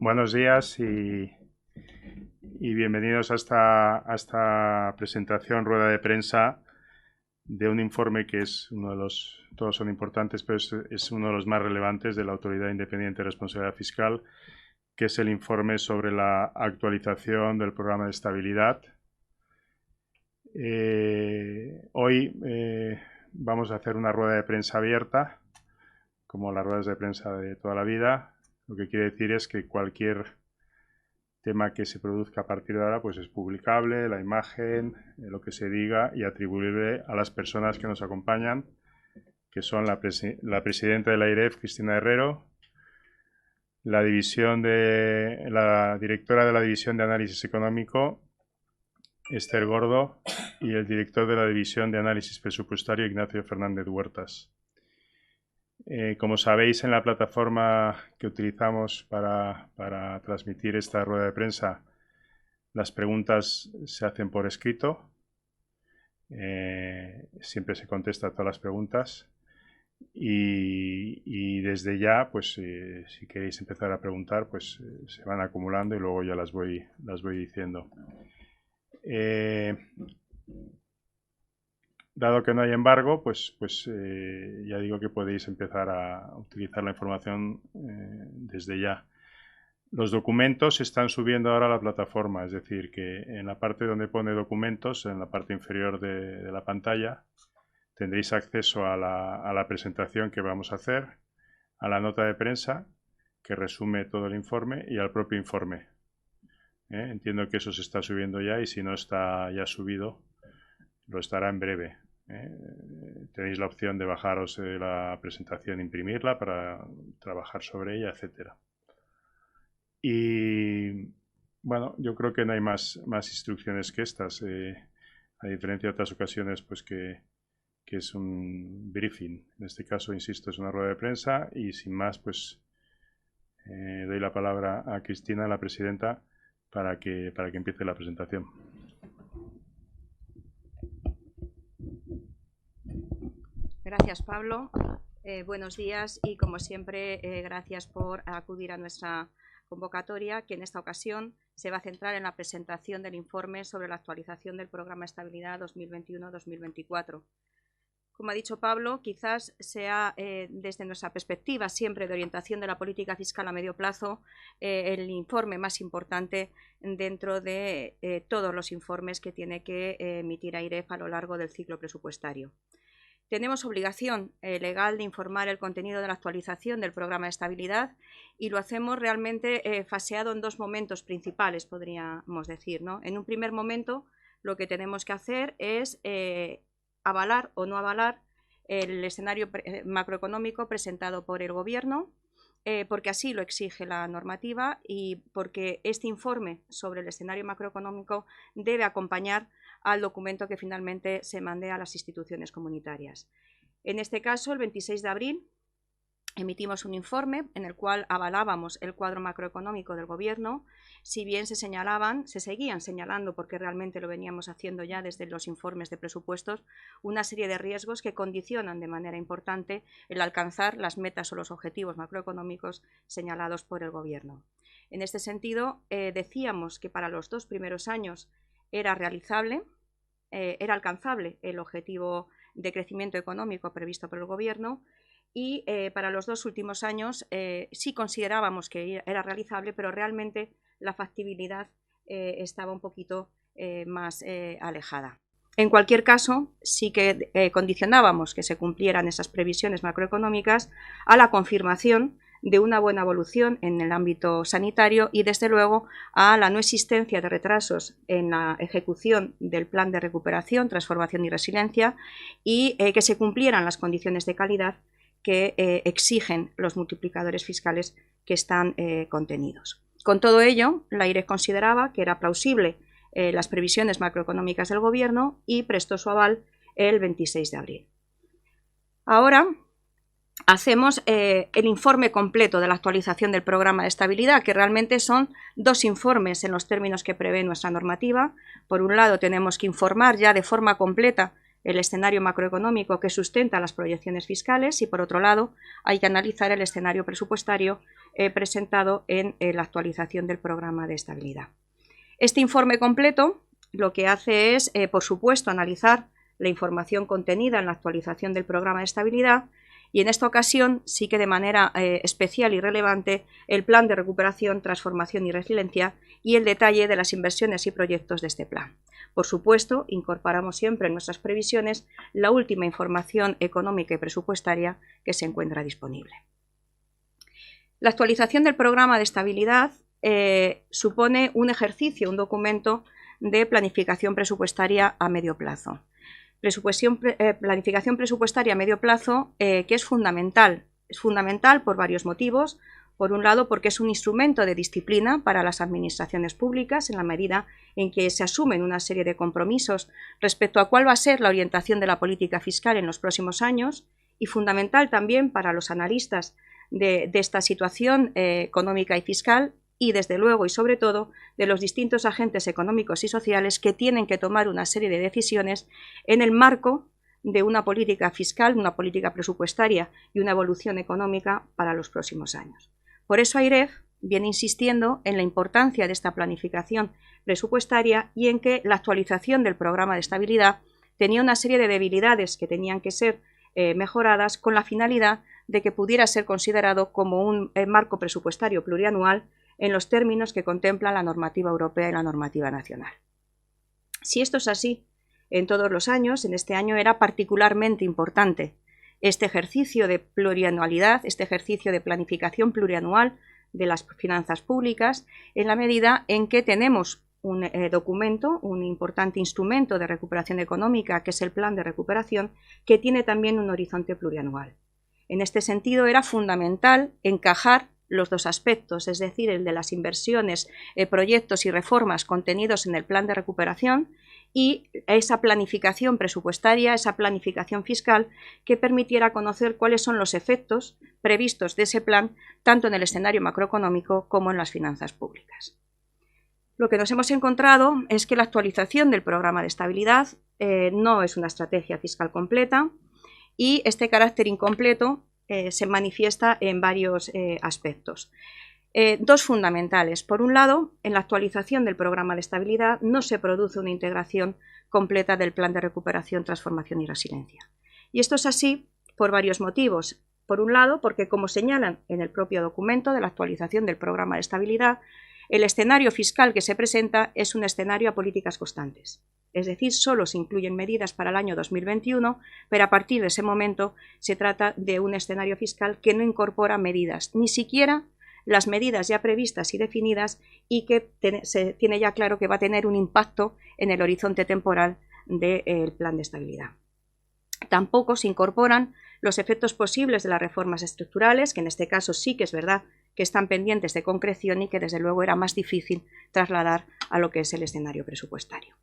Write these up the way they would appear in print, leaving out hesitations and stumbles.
Buenos días y bienvenidos a esta presentación, rueda de prensa de un informe que es uno de los, todos son importantes, pero es uno de los más relevantes de la Autoridad Independiente de Responsabilidad Fiscal, que es el informe sobre la actualización del programa de estabilidad. Hoy vamos a hacer una rueda de prensa abierta, como las ruedas de prensa de toda la vida. Lo que quiere decir es que cualquier tema que se produzca a partir de ahora pues es publicable, la imagen, lo que se diga y atribuible a las personas que nos acompañan, que son la presidenta de la AIREF, Cristina Herrero, la directora de la División de Análisis Económico, Esther Gordo, y el director de la División de Análisis Presupuestario, Ignacio Fernández Huertas. Como sabéis, en la plataforma que utilizamos para transmitir esta rueda de prensa, las preguntas se hacen por escrito. Siempre se contesta a todas las preguntas. Y desde ya, pues si queréis empezar a preguntar, pues se van acumulando y luego ya las voy diciendo. Dado que no hay embargo, pues ya digo que podéis empezar a utilizar la información desde ya. Los documentos se están subiendo ahora a la plataforma, es decir, que en la parte donde pone documentos, en la parte inferior de la pantalla, tendréis acceso a la presentación que vamos a hacer, a la nota de prensa, que resume todo el informe, y al propio informe. Entiendo que eso se está subiendo ya, y si no está ya subido, lo estará en breve. Tenéis la opción de bajaros la presentación, imprimirla para trabajar sobre ella, etcétera. Y bueno, yo creo que no hay más instrucciones que estas, a diferencia de otras ocasiones, pues que es un briefing. En este caso, insisto, es una rueda de prensa y sin más, pues doy la palabra a Cristina, la presidenta, para que empiece la presentación. Gracias, Pablo. Buenos días y, como siempre, gracias por acudir a nuestra convocatoria, que en esta ocasión se va a centrar en la presentación del informe sobre la actualización del Programa de Estabilidad 2021-2024. Como ha dicho Pablo, quizás sea, desde nuestra perspectiva siempre de orientación de la política fiscal a medio plazo, el informe más importante dentro de todos los informes que tiene que emitir AIREF a lo largo del ciclo presupuestario. Tenemos obligación legal de informar el contenido de la actualización del programa de estabilidad y lo hacemos realmente faseado en dos momentos principales, podríamos decir, ¿no? En un primer momento, lo que tenemos que hacer es avalar o no avalar el escenario macroeconómico presentado por el Gobierno, porque así lo exige la normativa y porque este informe sobre el escenario macroeconómico debe acompañar al documento que finalmente se mande a las instituciones comunitarias. En este caso, el 26 de abril, emitimos un informe en el cual avalábamos el cuadro macroeconómico del Gobierno, si bien se seguían señalando, porque realmente lo veníamos haciendo ya desde los informes de presupuestos, una serie de riesgos que condicionan de manera importante el alcanzar las metas o los objetivos macroeconómicos señalados por el Gobierno. En este sentido, decíamos que para los 2 primeros años era alcanzable el objetivo de crecimiento económico previsto por el Gobierno, y para los 2 últimos años sí considerábamos que era realizable, pero realmente la factibilidad estaba un poquito más alejada. En cualquier caso, sí que condicionábamos que se cumplieran esas previsiones macroeconómicas a la confirmación de una buena evolución en el ámbito sanitario y, desde luego, a la no existencia de retrasos en la ejecución del plan de recuperación, transformación y resiliencia, y que se cumplieran las condiciones de calidad que exigen los multiplicadores fiscales que están contenidos. Con todo ello, la AIREF consideraba que era plausible las previsiones macroeconómicas del Gobierno y prestó su aval el 26 de abril. Ahora hacemos el informe completo de la actualización del programa de estabilidad, que realmente son 2 informes en los términos que prevé nuestra normativa. Por un lado, tenemos que informar ya de forma completa el escenario macroeconómico que sustenta las proyecciones fiscales y, por otro lado, hay que analizar el escenario presupuestario presentado en la actualización del programa de estabilidad. Este informe completo lo que hace es, por supuesto, analizar la información contenida en la actualización del programa de estabilidad y en esta ocasión sí que de manera especial y relevante el plan de recuperación, transformación y resiliencia y el detalle de las inversiones y proyectos de este plan. Por supuesto, incorporamos siempre en nuestras previsiones la última información económica y presupuestaria que se encuentra disponible. La actualización del programa de estabilidad supone un ejercicio, un documento de planificación presupuestaria a medio plazo. Planificación presupuestaria a medio plazo que es fundamental. Es fundamental por varios motivos. Por un lado, porque es un instrumento de disciplina para las administraciones públicas en la medida en que se asumen una serie de compromisos respecto a cuál va a ser la orientación de la política fiscal en los próximos años, y fundamental también para los analistas de esta situación económica y fiscal y, desde luego y sobre todo, de los distintos agentes económicos y sociales que tienen que tomar una serie de decisiones en el marco de una política fiscal, una política presupuestaria y una evolución económica para los próximos años. Por eso AIREF viene insistiendo en la importancia de esta planificación presupuestaria y en que la actualización del programa de estabilidad tenía una serie de debilidades que tenían que ser mejoradas con la finalidad de que pudiera ser considerado como un marco presupuestario plurianual en los términos que contempla la normativa europea y la normativa nacional. Si esto es así en todos los años, en este año era particularmente importante este ejercicio de plurianualidad, este ejercicio de planificación plurianual de las finanzas públicas, en la medida en que tenemos un documento, un importante instrumento de recuperación económica, que es el Plan de Recuperación, que tiene también un horizonte plurianual. En este sentido, era fundamental encajar los dos aspectos, es decir, el de las inversiones, proyectos y reformas contenidos en el Plan de Recuperación y esa planificación presupuestaria, esa planificación fiscal que permitiera conocer cuáles son los efectos previstos de ese plan, tanto en el escenario macroeconómico como en las finanzas públicas. Lo que nos hemos encontrado es que la actualización del programa de estabilidad no es una estrategia fiscal completa y este carácter incompleto se manifiesta en varios aspectos. Dos fundamentales. Por un lado, en la actualización del programa de estabilidad no se produce una integración completa del plan de recuperación, transformación y resiliencia. Y esto es así por varios motivos. Por un lado, porque, como señalan en el propio documento de la actualización del programa de estabilidad, el escenario fiscal que se presenta es un escenario a políticas constantes. Es decir, solo se incluyen medidas para el año 2021, pero a partir de ese momento se trata de un escenario fiscal que no incorpora medidas, ni siquiera las medidas ya previstas y definidas, y que se tiene ya claro que va a tener un impacto en el horizonte temporal del plan de estabilidad. Tampoco se incorporan los efectos posibles de las reformas estructurales, que en este caso sí que es verdad que están pendientes de concreción y que desde luego era más difícil trasladar a lo que es el escenario presupuestario.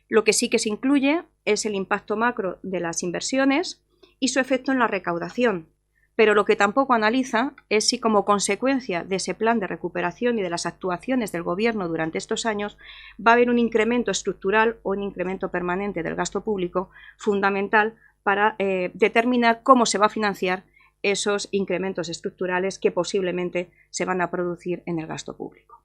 Lo que sí que se incluye es el impacto macro de las inversiones y su efecto en la recaudación, pero lo que tampoco analiza es si, como consecuencia de ese plan de recuperación y de las actuaciones del Gobierno durante estos años, va a haber un incremento estructural o un incremento permanente del gasto público fundamental para determinar cómo se va a financiar esos incrementos estructurales que posiblemente se van a producir en el gasto público.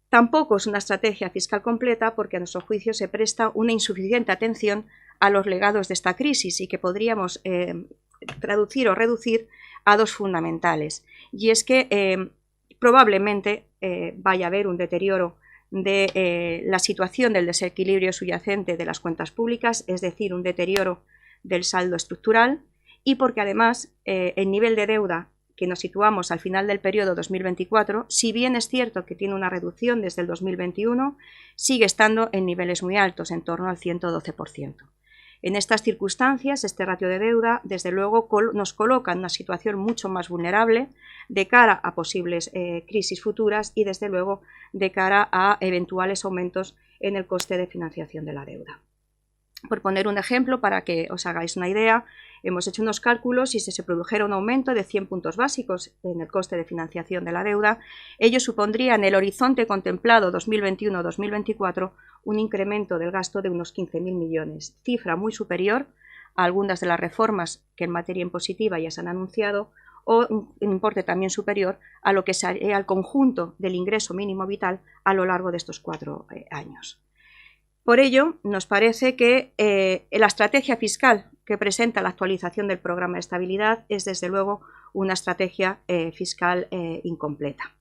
Tampoco es una estrategia fiscal completa porque a nuestro juicio se presta una insuficiente atención a los legados de esta crisis y que podríamos traducir o reducir a dos fundamentales. Y es que probablemente vaya a haber un deterioro de la situación del desequilibrio subyacente de las cuentas públicas, es decir, un deterioro del saldo estructural, y porque además el nivel de deuda que nos situamos al final del periodo 2024, si bien es cierto que tiene una reducción desde el 2021, sigue estando en niveles muy altos, en torno al 112%. En estas circunstancias, este ratio de deuda, desde luego, nos coloca en una situación mucho más vulnerable de cara a posibles crisis futuras y, desde luego, de cara a eventuales aumentos en el coste de financiación de la deuda. Por poner un ejemplo, para que os hagáis una idea, hemos hecho unos cálculos y si se produjera un aumento de 100 puntos básicos en el coste de financiación de la deuda, ello supondría en el horizonte contemplado 2021-2024 un incremento del gasto de unos 15.000 millones, cifra muy superior a algunas de las reformas que en materia impositiva ya se han anunciado o un importe también superior a lo que sería el conjunto del ingreso mínimo vital a lo largo de estos 4 años. Por ello, nos parece que la estrategia fiscal que presenta la actualización del programa de estabilidad es, desde luego, una estrategia fiscal incompleta.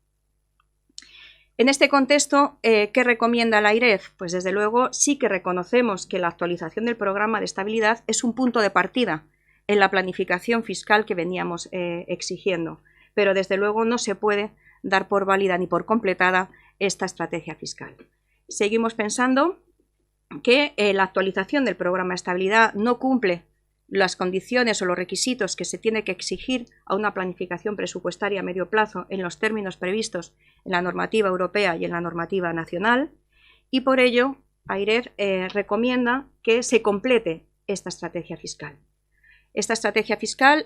En este contexto, ¿qué recomienda la AIREF? Pues desde luego sí que reconocemos que la actualización del programa de estabilidad es un punto de partida en la planificación fiscal que veníamos exigiendo, pero desde luego no se puede dar por válida ni por completada esta estrategia fiscal. Seguimos pensando que la actualización del programa de estabilidad no cumple las condiciones o los requisitos que se tiene que exigir a una planificación presupuestaria a medio plazo en los términos previstos en la normativa europea y en la normativa nacional, y por ello AIREF recomienda que se complete esta estrategia fiscal. Esta estrategia fiscal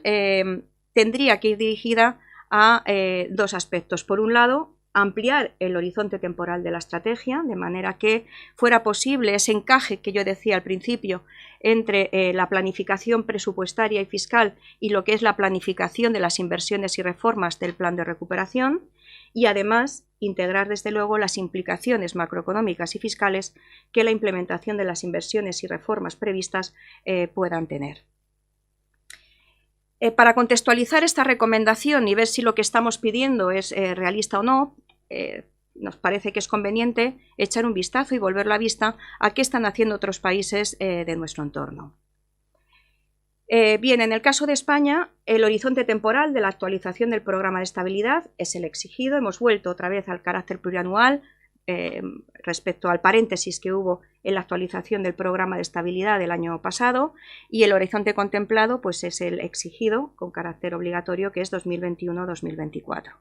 tendría que ir dirigida a 2 aspectos. Por un lado, ampliar el horizonte temporal de la estrategia, de manera que fuera posible ese encaje que yo decía al principio entre la planificación presupuestaria y fiscal y lo que es la planificación de las inversiones y reformas del plan de recuperación, y además integrar desde luego las implicaciones macroeconómicas y fiscales que la implementación de las inversiones y reformas previstas puedan tener. Para contextualizar esta recomendación y ver si lo que estamos pidiendo es realista o no, nos parece que es conveniente echar un vistazo y volver la vista a qué están haciendo otros países de nuestro entorno. Bien, en el caso de España, el horizonte temporal de la actualización del programa de estabilidad es el exigido. Hemos vuelto otra vez al carácter plurianual respecto al paréntesis que hubo en la actualización del programa de estabilidad del año pasado, y el horizonte contemplado pues es el exigido con carácter obligatorio, que es 2021-2024.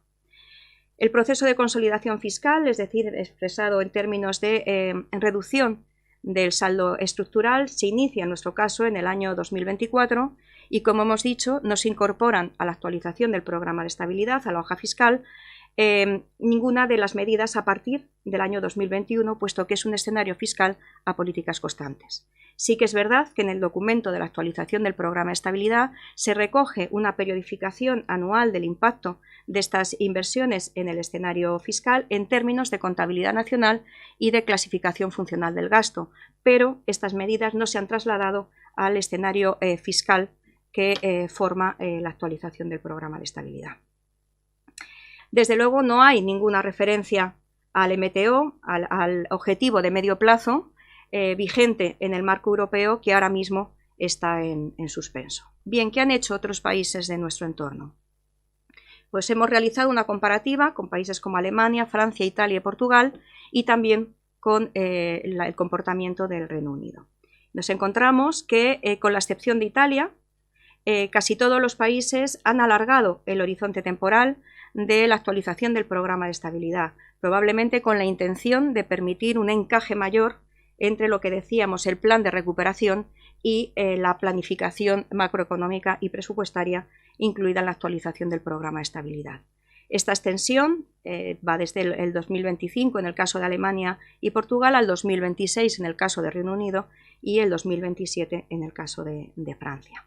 El proceso de consolidación fiscal, es decir, expresado en términos de reducción del saldo estructural, se inicia en nuestro caso en el año 2024 y, como hemos dicho, no se incorporan a la actualización del programa de estabilidad, a la hoja fiscal, ninguna de las medidas a partir del año 2021, puesto que es un escenario fiscal a políticas constantes. Sí que es verdad que en el documento de la actualización del programa de estabilidad se recoge una periodificación anual del impacto de estas inversiones en el escenario fiscal en términos de contabilidad nacional y de clasificación funcional del gasto, pero estas medidas no se han trasladado al escenario fiscal que forma la actualización del programa de estabilidad. Desde luego no hay ninguna referencia al MTO, al objetivo de medio plazo vigente en el marco europeo, que ahora mismo está en suspenso. Bien, ¿qué han hecho otros países de nuestro entorno? Pues hemos realizado una comparativa con países como Alemania, Francia, Italia y Portugal, y también con el comportamiento del Reino Unido. Nos encontramos que, con la excepción de Italia, casi todos los países han alargado el horizonte temporal de la actualización del programa de estabilidad, probablemente con la intención de permitir un encaje mayor entre lo que decíamos el plan de recuperación y la planificación macroeconómica y presupuestaria incluida en la actualización del programa de estabilidad. Esta extensión va desde el 2025 en el caso de Alemania y Portugal al 2026 en el caso de Reino Unido y el 2027 en el caso de Francia.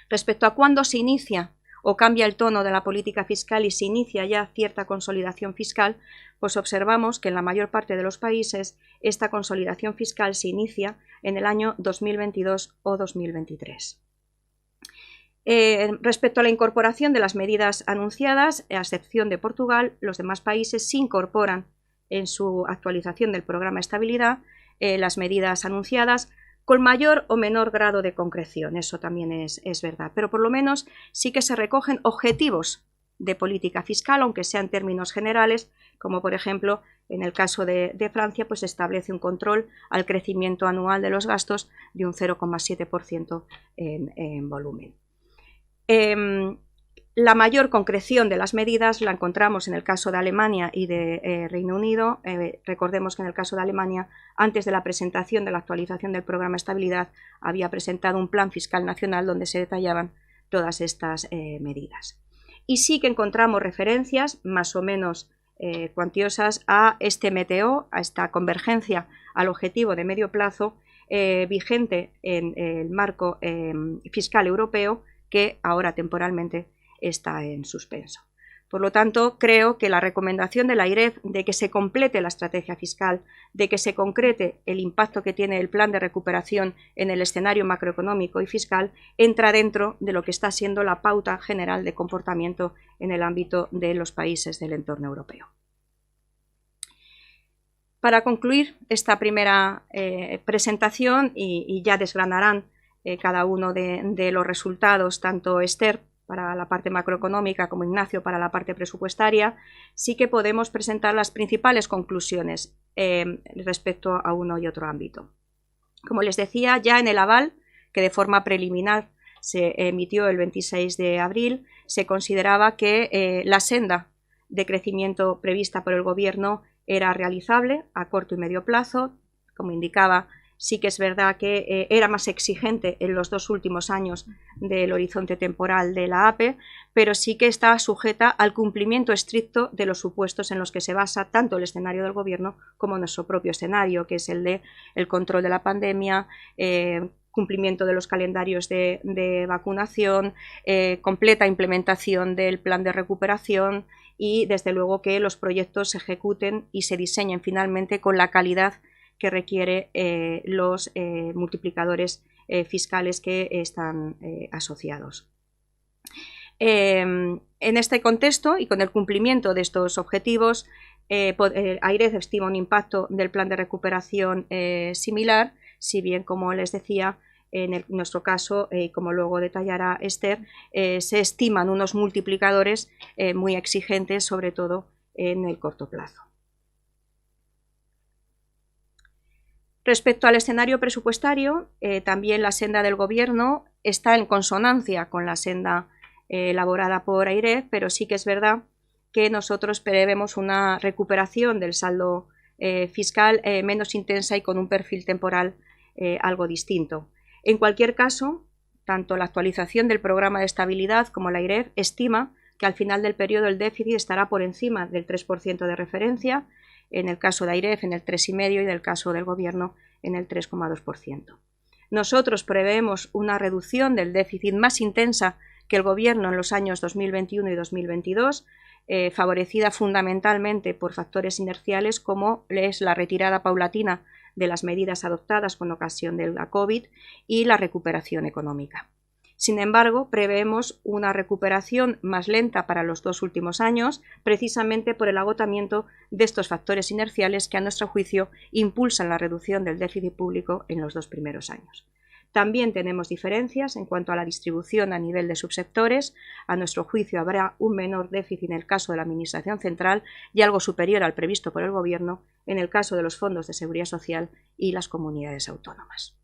Respecto a cuándo se inicia o cambia el tono de la política fiscal y se inicia ya cierta consolidación fiscal, pues observamos que en la mayor parte de los países esta consolidación fiscal se inicia en el año 2022 o 2023. Respecto a la incorporación de las medidas anunciadas, a excepción de Portugal, los demás países sí incorporan en su actualización del programa de estabilidad las medidas anunciadas, con mayor o menor grado de concreción, eso también es verdad, pero por lo menos sí que se recogen objetivos de política fiscal, aunque sea en términos generales, como por ejemplo en el caso de Francia, pues establece un control al crecimiento anual de los gastos de un 0,7% en volumen. La mayor concreción de las medidas la encontramos en el caso de Alemania y de Reino Unido. Recordemos que en el caso de Alemania, antes de la presentación de la actualización del programa de estabilidad, había presentado un plan fiscal nacional donde se detallaban todas estas medidas. Y sí que encontramos referencias más o menos cuantiosas a este MTO, a esta convergencia al objetivo de medio plazo vigente en el marco fiscal europeo, que ahora temporalmente está en suspenso. Por lo tanto, creo que la recomendación de la AIREF de que se complete la estrategia fiscal, de que se concrete el impacto que tiene el plan de recuperación en el escenario macroeconómico y fiscal, entra dentro de lo que está siendo la pauta general de comportamiento en el ámbito de los países del entorno europeo. Para concluir esta primera presentación, y ya desgranarán cada uno de los resultados, tanto Esther para la parte macroeconómica como Ignacio para la parte presupuestaria, sí que podemos presentar las principales conclusiones respecto a uno y otro ámbito. Como les decía, ya en el aval, que de forma preliminar se emitió el 26 de abril, se consideraba que la senda de crecimiento prevista por el Gobierno era realizable a corto y medio plazo. Como indicaba, sí que es verdad que era más exigente en los 2 últimos años del horizonte temporal de la APE, pero sí que está sujeta al cumplimiento estricto de los supuestos en los que se basa tanto el escenario del Gobierno como nuestro propio escenario, que es el de el control de la pandemia, cumplimiento de los calendarios de vacunación, completa implementación del plan de recuperación y, desde luego, que los proyectos se ejecuten y se diseñen finalmente con la calidad que requiere los multiplicadores fiscales que están asociados. En este contexto y con el cumplimiento de estos objetivos, AIREF estima un impacto del plan de recuperación similar, si bien, como les decía, en nuestro caso, como luego detallará Esther, se estiman unos multiplicadores muy exigentes, sobre todo en el corto plazo. Respecto al escenario presupuestario, también la senda del Gobierno está en consonancia con la senda elaborada por AIREF, pero sí que es verdad que nosotros prevemos una recuperación del saldo fiscal menos intensa y con un perfil temporal algo distinto. En cualquier caso, tanto la actualización del programa de estabilidad como la AIREF estima que al final del periodo el déficit estará por encima del 3% de referencia, en el caso de AIREF en el 3,5% y en el caso del Gobierno en el 3,2%. Nosotros preveemos una reducción del déficit más intensa que el Gobierno en los años 2021 y 2022, favorecida fundamentalmente por factores inerciales como es la retirada paulatina de las medidas adoptadas con ocasión de la COVID y la recuperación económica. Sin embargo, preveemos una recuperación más lenta para los 2 últimos años, precisamente por el agotamiento de estos factores inerciales que, a nuestro juicio, impulsan la reducción del déficit público en los 2 primeros años. También tenemos diferencias en cuanto a la distribución a nivel de subsectores. A nuestro juicio habrá un menor déficit en el caso de la Administración Central y algo superior al previsto por el Gobierno en el caso de los fondos de seguridad social y las comunidades autónomas.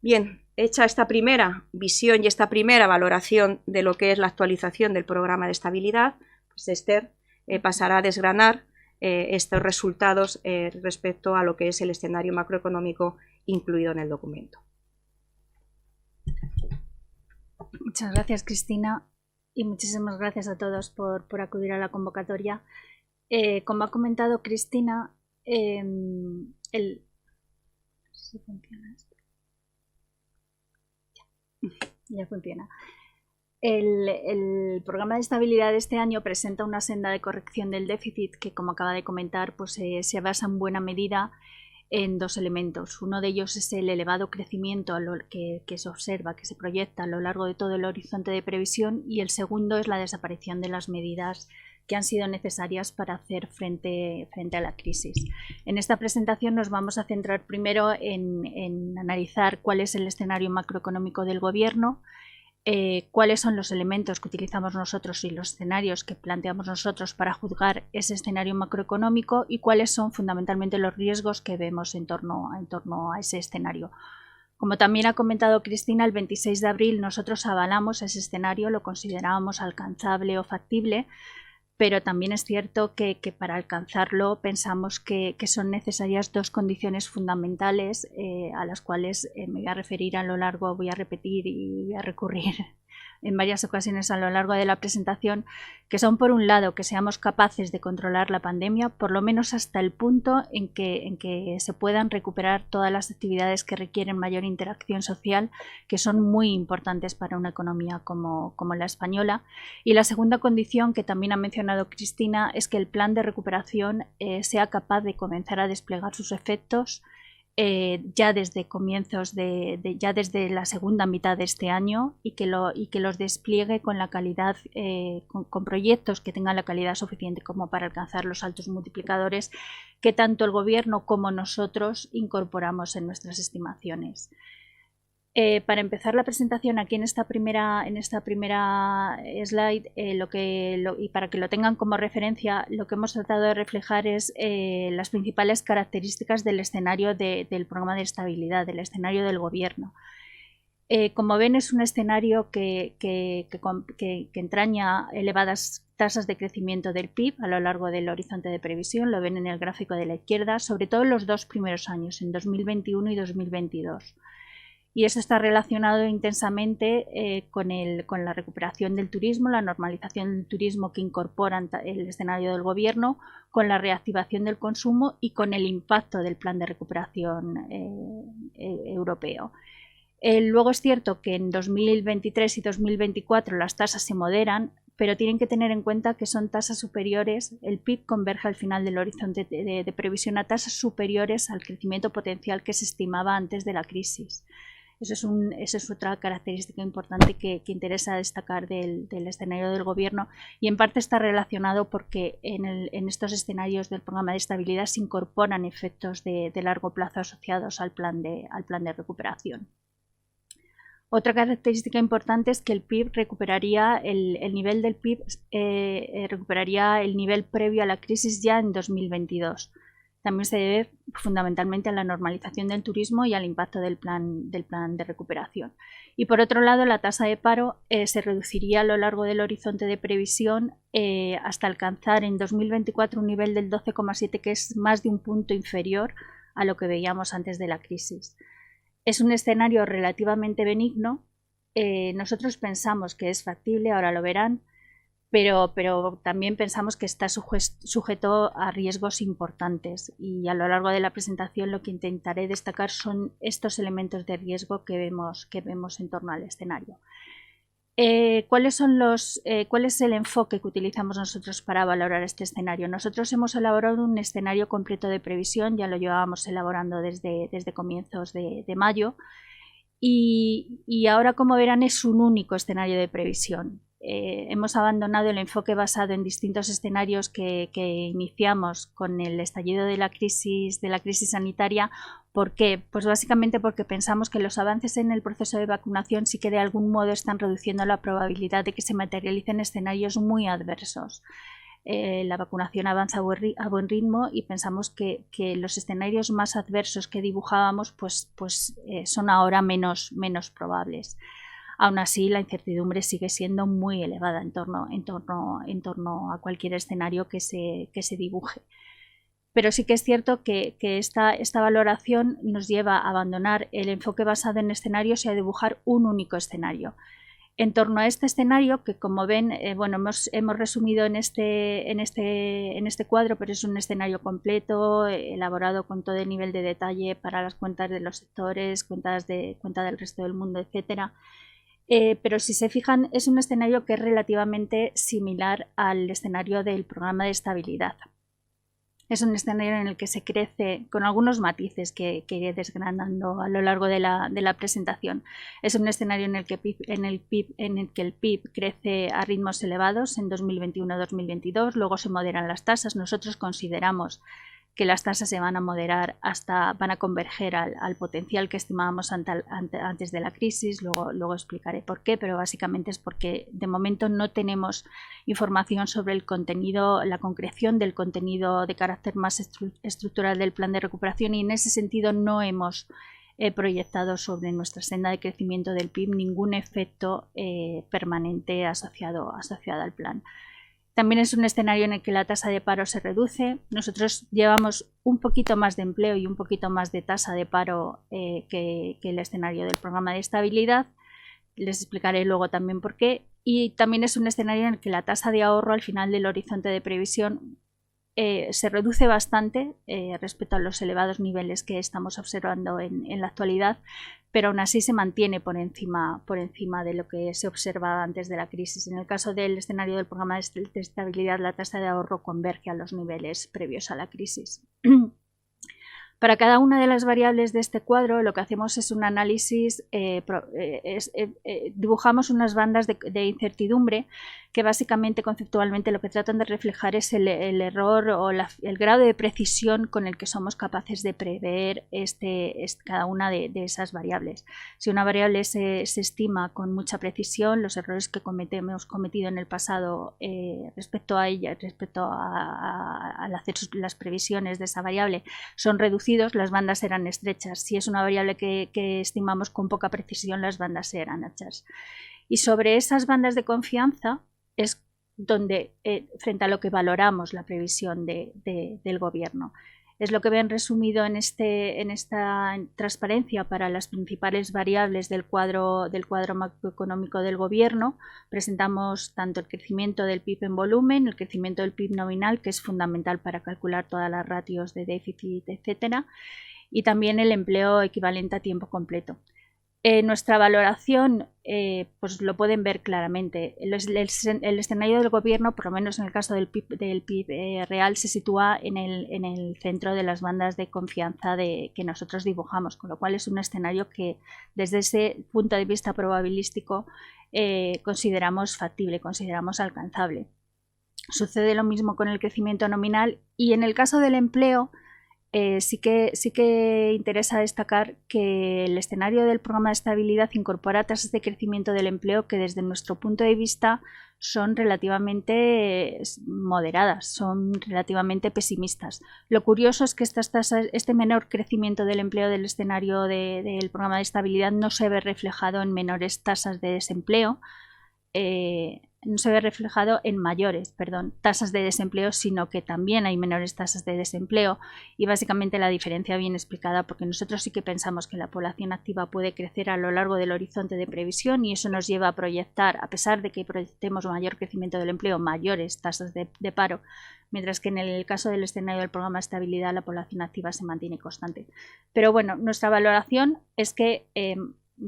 Bien, hecha esta primera visión y esta primera valoración de lo que es la actualización del programa de estabilidad, pues Esther pasará a desgranar estos resultados respecto a lo que es el escenario macroeconómico incluido en el documento. Muchas gracias, Cristina, y muchísimas gracias a todos por acudir a la convocatoria. Como ha comentado Cristina, ¿sí funciona esto? Ya funciona. El programa de estabilidad de este año presenta una senda de corrección del déficit que, como acaba de comentar, pues, se basa en buena medida en 2 elementos. Uno de ellos es el elevado crecimiento que se observa, que se proyecta a lo largo de todo el horizonte de previsión, y el segundo es la desaparición de las medidas que han sido necesarias para hacer frente a la crisis. En esta presentación nos vamos a centrar primero en analizar cuál es el escenario macroeconómico del Gobierno, cuáles son los elementos que utilizamos nosotros y los escenarios que planteamos nosotros para juzgar ese escenario macroeconómico y cuáles son fundamentalmente los riesgos que vemos en torno a ese escenario. Como también ha comentado Cristina, el 26 de abril nosotros avalamos ese escenario, lo considerábamos alcanzable o factible, pero también es cierto que para alcanzarlo pensamos que son necesarias 2 condiciones fundamentales a las cuales me voy a referir a lo largo, voy a repetir y voy a recurrir en varias ocasiones a lo largo de la presentación, que son, por un lado, que seamos capaces de controlar la pandemia, por lo menos hasta el punto en que se puedan recuperar todas las actividades que requieren mayor interacción social, que son muy importantes para una economía como la española. Y la segunda condición, que también ha mencionado Cristina, es que el plan de recuperación sea capaz de comenzar a desplegar sus efectos ya desde comienzos ya desde la segunda mitad de este año, y que los despliegue con la calidad, con proyectos que tengan la calidad suficiente como para alcanzar los altos multiplicadores que tanto el Gobierno como nosotros incorporamos en nuestras estimaciones. Para empezar la presentación, aquí en esta primera slide, y para que lo tengan como referencia, lo que hemos tratado de reflejar es las principales características del escenario del programa de estabilidad, del escenario del Gobierno. Como ven, es un escenario que entraña elevadas tasas de crecimiento del PIB a lo largo del horizonte de previsión. Lo ven en el gráfico de la izquierda, sobre todo en los dos primeros años, en 2021 y 2022. Y eso está relacionado intensamente con la recuperación del turismo, la normalización del turismo que incorpora el escenario del Gobierno, con la reactivación del consumo y con el impacto del plan de recuperación europeo. Luego es cierto que en 2023 y 2024 las tasas se moderan, pero tienen que tener en cuenta que son tasas superiores. El PIB converge al final del horizonte de previsión a tasas superiores al crecimiento potencial que se estimaba antes de la crisis. Esa es otra característica importante que interesa destacar del escenario del Gobierno, y en parte está relacionado porque en estos escenarios del programa de estabilidad se incorporan efectos de largo plazo asociados al plan de recuperación. Otra característica importante es que el PIB recuperaría el nivel del PIB recuperaría el nivel previo a la crisis ya en 2022. También se debe fundamentalmente a la normalización del turismo y al impacto del plan de recuperación. Y por otro lado, la tasa de paro se reduciría a lo largo del horizonte de previsión hasta alcanzar en 2024 un nivel del 12,7, que es más de un punto inferior a lo que veíamos antes de la crisis. Es un escenario relativamente benigno. Nosotros pensamos que es factible, ahora lo verán, pero también pensamos que está sujeto a riesgos importantes, y a lo largo de la presentación lo que intentaré destacar son estos elementos de riesgo que vemos en torno al escenario. ¿Cuál es el enfoque que utilizamos nosotros para valorar este escenario? Nosotros hemos elaborado un escenario completo de previsión, ya lo llevábamos elaborando desde comienzos de mayo, y ahora, como verán, es un único escenario de previsión. Hemos abandonado el enfoque basado en distintos escenarios que iniciamos con el estallido de la crisis sanitaria. ¿Por qué? Pues básicamente porque pensamos que los avances en el proceso de vacunación sí que de algún modo están reduciendo la probabilidad de que se materialicen escenarios muy adversos. La vacunación avanza a buen ritmo, y pensamos que los escenarios más adversos que dibujábamos son ahora menos probables. Aún así, la incertidumbre sigue siendo muy elevada en torno a cualquier escenario que se dibuje. Pero sí que es cierto que esta valoración nos lleva a abandonar el enfoque basado en escenarios y a dibujar un único escenario. En torno a este escenario, que como ven, hemos resumido en este cuadro, pero es un escenario completo, elaborado con todo el nivel de detalle para las cuentas de los sectores, cuenta del resto del mundo, etcétera. Pero si se fijan, es un escenario que es relativamente similar al escenario del programa de estabilidad. Es un escenario en el que se crece, con algunos matices que iré desgranando a lo largo de la presentación. Es un escenario en el que el PIB crece a ritmos elevados en 2021-2022, luego se moderan las tasas. Nosotros consideramos que las tasas se van a moderar van a converger al potencial que estimábamos antes de la crisis. Luego explicaré por qué, pero básicamente es porque de momento no tenemos información sobre el contenido, la concreción del contenido de carácter más estructural del plan de recuperación, y en ese sentido no hemos proyectado sobre nuestra senda de crecimiento del PIB ningún efecto permanente asociado al plan. También es un escenario en el que la tasa de paro se reduce. Nosotros llevamos un poquito más de empleo y un poquito más de tasa de paro que el escenario del programa de estabilidad, Les explicaré luego también por qué. Y también es un escenario en el que la tasa de ahorro al final del horizonte de previsión se reduce bastante respecto a los elevados niveles que estamos observando en la actualidad, pero aún así se mantiene por encima de lo que se observaba antes de la crisis. En el caso del escenario del programa de estabilidad, la tasa de ahorro converge a los niveles previos a la crisis. Para cada una de las variables de este cuadro lo que hacemos es un análisis, dibujamos unas bandas de incertidumbre que básicamente conceptualmente lo que tratan de reflejar es el error o el grado de precisión con el que somos capaces de prever cada una de esas variables. Si una variable se estima con mucha precisión, los errores que hemos cometido en el pasado respecto a ella, al hacer las previsiones de esa variable, son reducidos, las bandas serán estrechas. Si es una variable que estimamos con poca precisión, las bandas serán anchas. Y sobre esas bandas de confianza es donde, frente a lo que valoramos la previsión del gobierno. Es lo que ven resumido en esta transparencia para las principales variables del cuadro macroeconómico del gobierno. Presentamos tanto el crecimiento del PIB en volumen, el crecimiento del PIB nominal, que es fundamental para calcular todas las ratios de déficit, etcétera, y también el empleo equivalente a tiempo completo. Nuestra valoración pues lo pueden ver claramente. El escenario del gobierno, por lo menos en el caso del PIB real, se sitúa en el centro de las bandas de confianza que nosotros dibujamos, con lo cual es un escenario que desde ese punto de vista probabilístico consideramos factible, consideramos alcanzable. Sucede lo mismo con el crecimiento nominal y en el caso del empleo sí que interesa destacar que el escenario del programa de estabilidad incorpora tasas de crecimiento del empleo que desde nuestro punto de vista son relativamente moderadas, son relativamente pesimistas. Lo curioso es que estas tasas, este menor crecimiento del empleo del escenario del programa de estabilidad no se ve reflejado en menores tasas de desempleo, no se ve reflejado en mayores, tasas de desempleo, sino que también hay menores tasas de desempleo y básicamente la diferencia viene explicada porque nosotros sí que pensamos que la población activa puede crecer a lo largo del horizonte de previsión y eso nos lleva a proyectar, a pesar de que proyectemos mayor crecimiento del empleo, mayores tasas de paro, mientras que en el caso del escenario del programa de estabilidad la población activa se mantiene constante. Pero bueno, nuestra valoración es que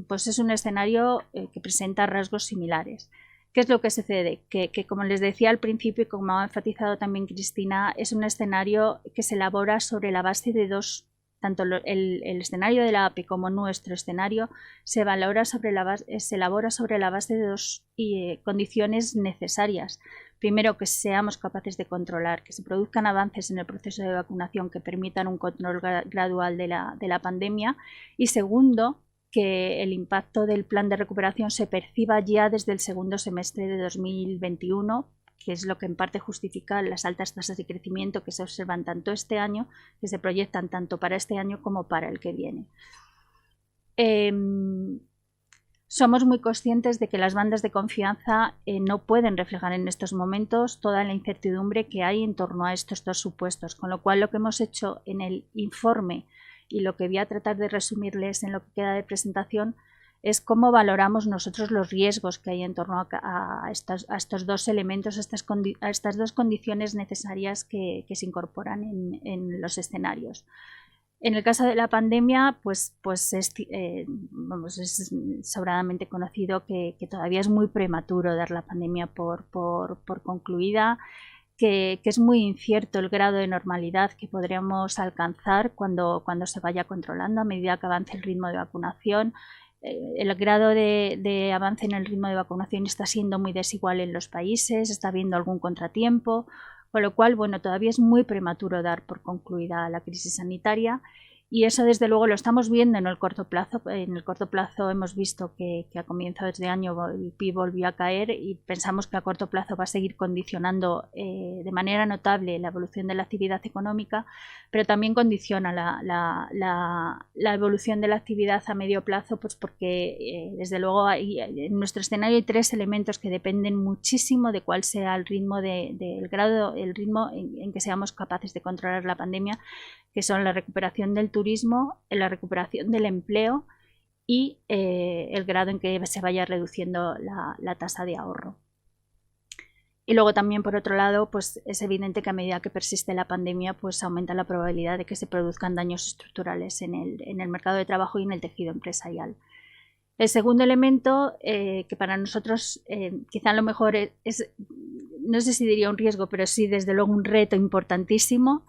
pues es un escenario que presenta rasgos similares. ¿Qué es lo que sucede? Que como les decía al principio y como ha enfatizado también Cristina, es un escenario que se elabora sobre la base de dos, tanto el escenario de la APE como nuestro escenario se elabora sobre la base de dos condiciones necesarias. Primero, que seamos capaces de controlar, que se produzcan avances en el proceso de vacunación que permitan un control gradual de la pandemia y segundo, que el impacto del plan de recuperación se perciba ya desde el segundo semestre de 2021, que es lo que en parte justifica las altas tasas de crecimiento que se observan tanto este año, que se proyectan tanto para este año como para el que viene. Somos muy conscientes de que las bandas de confianza no pueden reflejar en estos momentos toda la incertidumbre que hay en torno a estos dos supuestos, con lo cual lo que hemos hecho en el informe y lo que voy a tratar de resumirles en lo que queda de presentación es cómo valoramos nosotros los riesgos que hay en torno a estos dos elementos, a estas dos condiciones necesarias que se incorporan en los escenarios. En el caso de la pandemia, pues es sobradamente conocido que todavía es muy prematuro dar la pandemia por concluida, que es muy incierto el grado de normalidad que podremos alcanzar cuando se vaya controlando a medida que avance el ritmo de vacunación. El grado de avance en el ritmo de vacunación está siendo muy desigual en los países, está habiendo algún contratiempo, con lo cual, bueno, todavía es muy prematuro dar por concluida la crisis sanitaria. Y eso desde luego lo estamos viendo en el corto plazo. En el corto plazo hemos visto que a comienzos de año el PIB volvió a caer y pensamos que a corto plazo va a seguir condicionando de manera notable la evolución de la actividad económica, pero también condiciona la evolución de la actividad a medio plazo, pues porque desde luego en nuestro escenario hay tres elementos que dependen muchísimo de cuál sea el ritmo el ritmo en que seamos capaces de controlar la pandemia, que son la recuperación del turismo, la recuperación del empleo y el grado en que se vaya reduciendo la tasa de ahorro. Y luego también, por otro lado, pues es evidente que a medida que persiste la pandemia, pues aumenta la probabilidad de que se produzcan daños estructurales en el mercado de trabajo y en el tejido empresarial. El segundo elemento, que para nosotros quizá a lo mejor es, no sé si diría un riesgo, pero sí desde luego un reto importantísimo,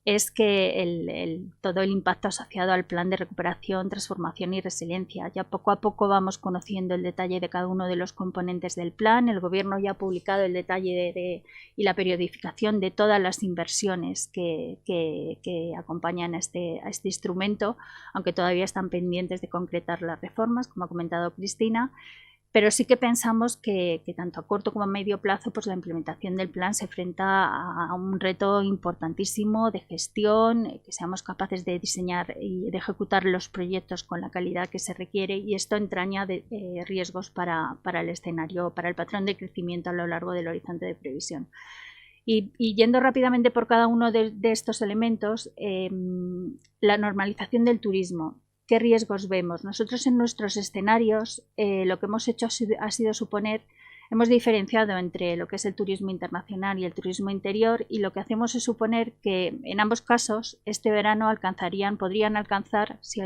es que todo el impacto asociado al plan de recuperación, transformación y resiliencia. Ya poco a poco vamos conociendo el detalle de cada uno de los componentes del plan. El Gobierno ya ha publicado el detalle y la periodificación de todas las inversiones que acompañan a este instrumento, aunque todavía están pendientes de concretar las reformas, como ha comentado Cristina. Pero sí que pensamos que tanto a corto como a medio plazo, pues la implementación del plan se enfrenta a un reto importantísimo de gestión, que seamos capaces de diseñar y de ejecutar los proyectos con la calidad que se requiere, y esto entraña riesgos para el escenario, para el patrón de crecimiento a lo largo del horizonte de previsión. Y yendo rápidamente por cada uno de estos elementos, la normalización del turismo. ¿Qué riesgos vemos? Nosotros en nuestros escenarios lo que hemos hecho ha sido suponer, hemos diferenciado entre lo que es el turismo internacional y el turismo interior, y lo que hacemos es suponer que en ambos casos este verano podrían alcanzar, si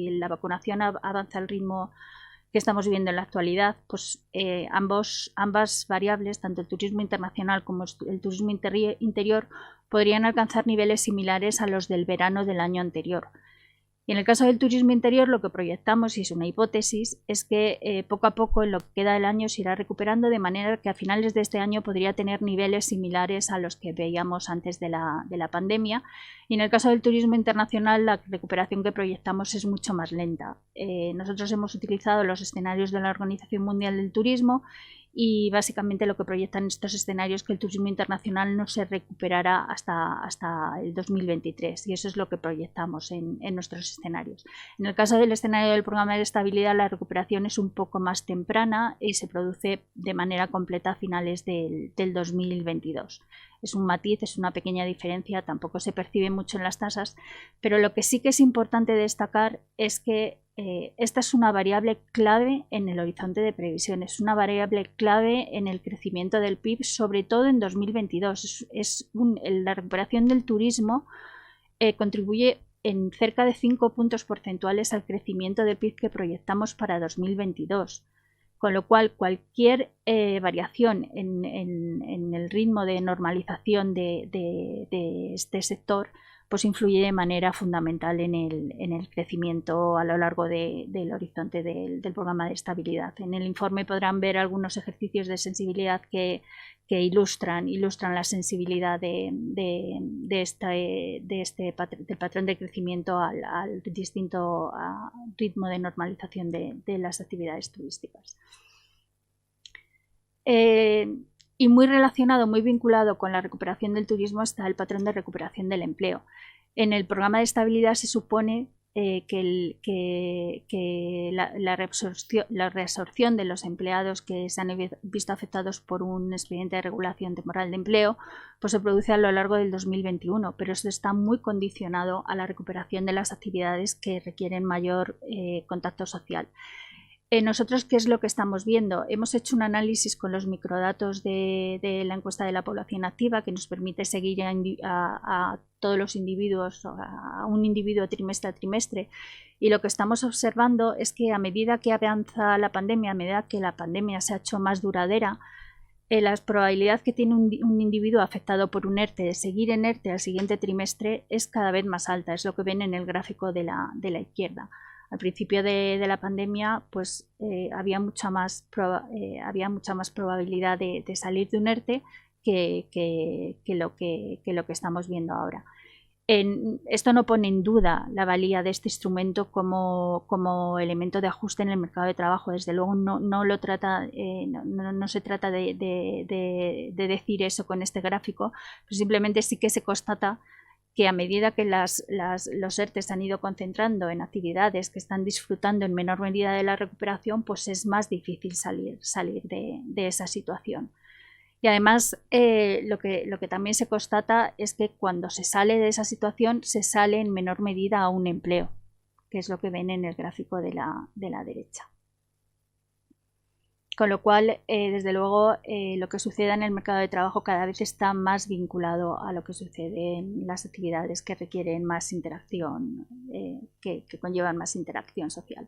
la vacunación avanza al ritmo que estamos viendo en la actualidad, pues ambas variables, tanto el turismo internacional como el turismo interior, podrían alcanzar niveles similares a los del verano del año anterior. Y en el caso del turismo interior, lo que proyectamos, y es una hipótesis, es que poco a poco en lo que queda del año se irá recuperando, de manera que a finales de este año podría tener niveles similares a los que veíamos antes de la pandemia. Y en el caso del turismo internacional, la recuperación que proyectamos es mucho más lenta. Nosotros hemos utilizado los escenarios de la Organización Mundial del Turismo, y básicamente lo que proyectan estos escenarios es que el turismo internacional no se recuperará hasta el 2023, y eso es lo que proyectamos en nuestros escenarios. En el caso del escenario del programa de estabilidad, la recuperación es un poco más temprana y se produce de manera completa a finales del 2022. Es un matiz, es una pequeña diferencia, tampoco se percibe mucho en las tasas, pero lo que sí que es importante destacar es que esta es una variable clave en el horizonte de previsión, es una variable clave en el crecimiento del PIB, sobre todo en 2022. La recuperación del turismo contribuye en cerca de 5 puntos porcentuales al crecimiento del PIB que proyectamos para 2022. Con lo cual, cualquier variación en el ritmo de normalización de este sector, pues influye de manera fundamental en el crecimiento a lo largo del horizonte del programa de estabilidad. En el informe podrán ver algunos ejercicios de sensibilidad que ilustran la sensibilidad del patrón de crecimiento al distinto ritmo de normalización de las actividades turísticas. Y muy relacionado, muy vinculado con la recuperación del turismo está el patrón de recuperación del empleo. En el programa de estabilidad se supone que la reabsorción de los empleados que se han visto afectados por un expediente de regulación temporal de empleo pues se produce a lo largo del 2021, pero esto está muy condicionado a la recuperación de las actividades que requieren mayor contacto social. Nosotros, ¿qué es lo que estamos viendo? Hemos hecho un análisis con los microdatos de la encuesta de la población activa, que nos permite seguir a todos los individuos, a un individuo trimestre a trimestre, y lo que estamos observando es que a medida que avanza la pandemia, a medida que la pandemia se ha hecho más duradera, la probabilidad que tiene un individuo afectado por un ERTE de seguir en ERTE al siguiente trimestre es cada vez más alta, es lo que ven en el gráfico de la izquierda. Al principio de la pandemia pues había mucha más probabilidad de salir de un ERTE que lo que estamos viendo ahora. Esto no pone en duda la valía de este instrumento como elemento de ajuste en el mercado de trabajo. Desde luego no se trata de decir eso con este gráfico, pero simplemente sí que se constata que a medida que los ERTE se han ido concentrando en actividades que están disfrutando en menor medida de la recuperación, pues es más difícil salir de esa situación. Y además lo que también se constata es que cuando se sale de esa situación se sale en menor medida a un empleo, que es lo que ven en el gráfico de la derecha. Con lo cual, desde luego, lo que suceda en el mercado de trabajo cada vez está más vinculado a lo que sucede en las actividades que requieren más interacción, que conllevan más interacción social.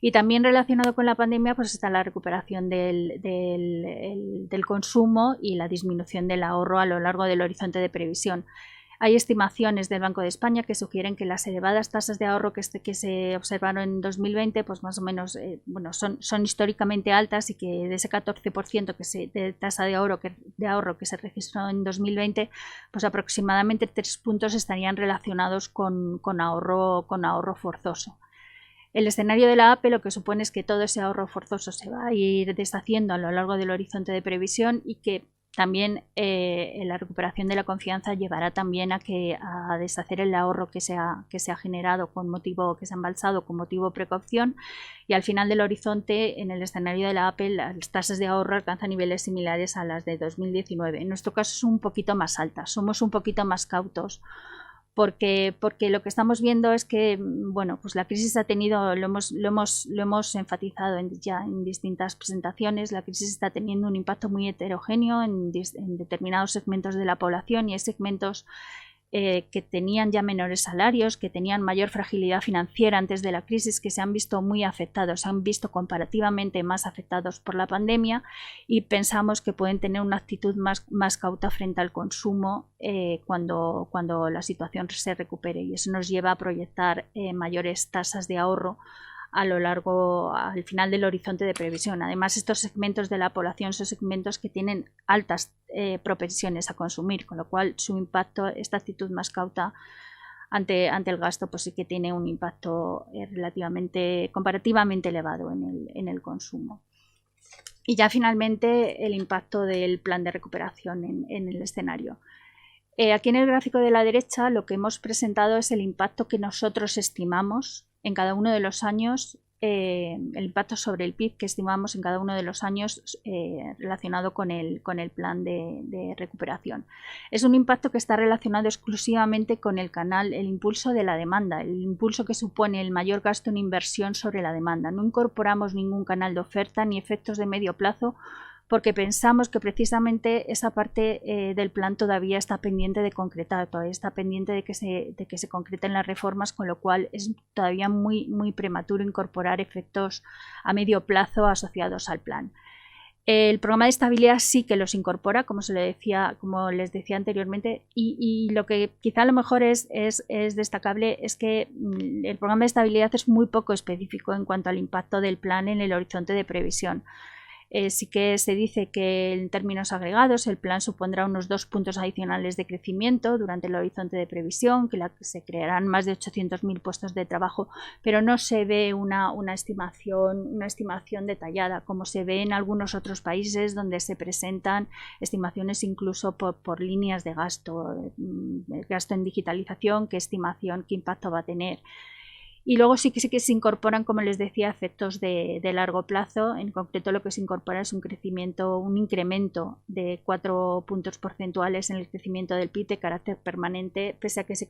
Y también relacionado con la pandemia, pues está la recuperación del consumo y la disminución del ahorro a lo largo del horizonte de previsión. Hay estimaciones del Banco de España que sugieren que las elevadas tasas de ahorro que se observaron en 2020, pues más o menos son históricamente altas, y que de ese 14% de tasa de ahorro que se registró en 2020, pues aproximadamente 3 puntos estarían relacionados con ahorro forzoso. El escenario de la APE lo que supone es que todo ese ahorro forzoso se va a ir deshaciendo a lo largo del horizonte de previsión, y que también la recuperación de la confianza llevará también a deshacer el ahorro que se ha generado que se ha embalsado con motivo de precaución, y al final del horizonte, en el escenario de la APE, las tasas de ahorro alcanzan niveles similares a las de 2019. En nuestro caso son un poquito más altas, somos un poquito más cautos, porque lo que estamos viendo es que, bueno, pues la crisis ha tenido, lo hemos enfatizado ya en distintas presentaciones, la crisis está teniendo un impacto muy heterogéneo en determinados segmentos de la población, y hay segmentos que tenían ya menores salarios, que tenían mayor fragilidad financiera antes de la crisis, que se han visto muy afectados, se han visto comparativamente más afectados por la pandemia, y pensamos que pueden tener una actitud más cauta frente al consumo cuando la situación se recupere, y eso nos lleva a proyectar mayores tasas de ahorro al final del horizonte de previsión. Además, estos segmentos de la población son segmentos que tienen altas propensiones a consumir, con lo cual su impacto, esta actitud más cauta ante el gasto, pues sí que tiene un impacto comparativamente elevado en el consumo. Y ya finalmente el impacto del plan de recuperación en el escenario. Aquí en el gráfico de la derecha lo que hemos presentado es el impacto que nosotros estimamos en cada uno de los años, el impacto sobre el PIB que estimamos en cada uno de los años relacionado con el plan de recuperación. Es un impacto que está relacionado exclusivamente con el impulso de la demanda, el impulso que supone el mayor gasto en inversión sobre la demanda. No incorporamos ningún canal de oferta ni efectos de medio plazo, porque pensamos que precisamente esa parte del plan todavía está pendiente de concretar, todavía está pendiente de que se concreten las reformas, con lo cual es todavía muy, muy prematuro incorporar efectos a medio plazo asociados al plan. El programa de estabilidad sí que los incorpora, como les decía anteriormente, y lo que quizá a lo mejor es destacable es que el programa de estabilidad es muy poco específico en cuanto al impacto del plan en el horizonte de previsión. Sí que se dice que en términos agregados el plan supondrá unos 2 puntos adicionales de crecimiento durante el horizonte de previsión, que se crearán más de 800.000 puestos de trabajo, pero no se ve una estimación detallada, como se ve en algunos otros países donde se presentan estimaciones incluso por líneas de gasto, gasto en digitalización, qué impacto va a tener. Y luego sí que se incorporan, como les decía, efectos de largo plazo. En concreto, lo que se incorpora es un incremento de 4 puntos porcentuales en el crecimiento del PIB de carácter permanente, pese a que se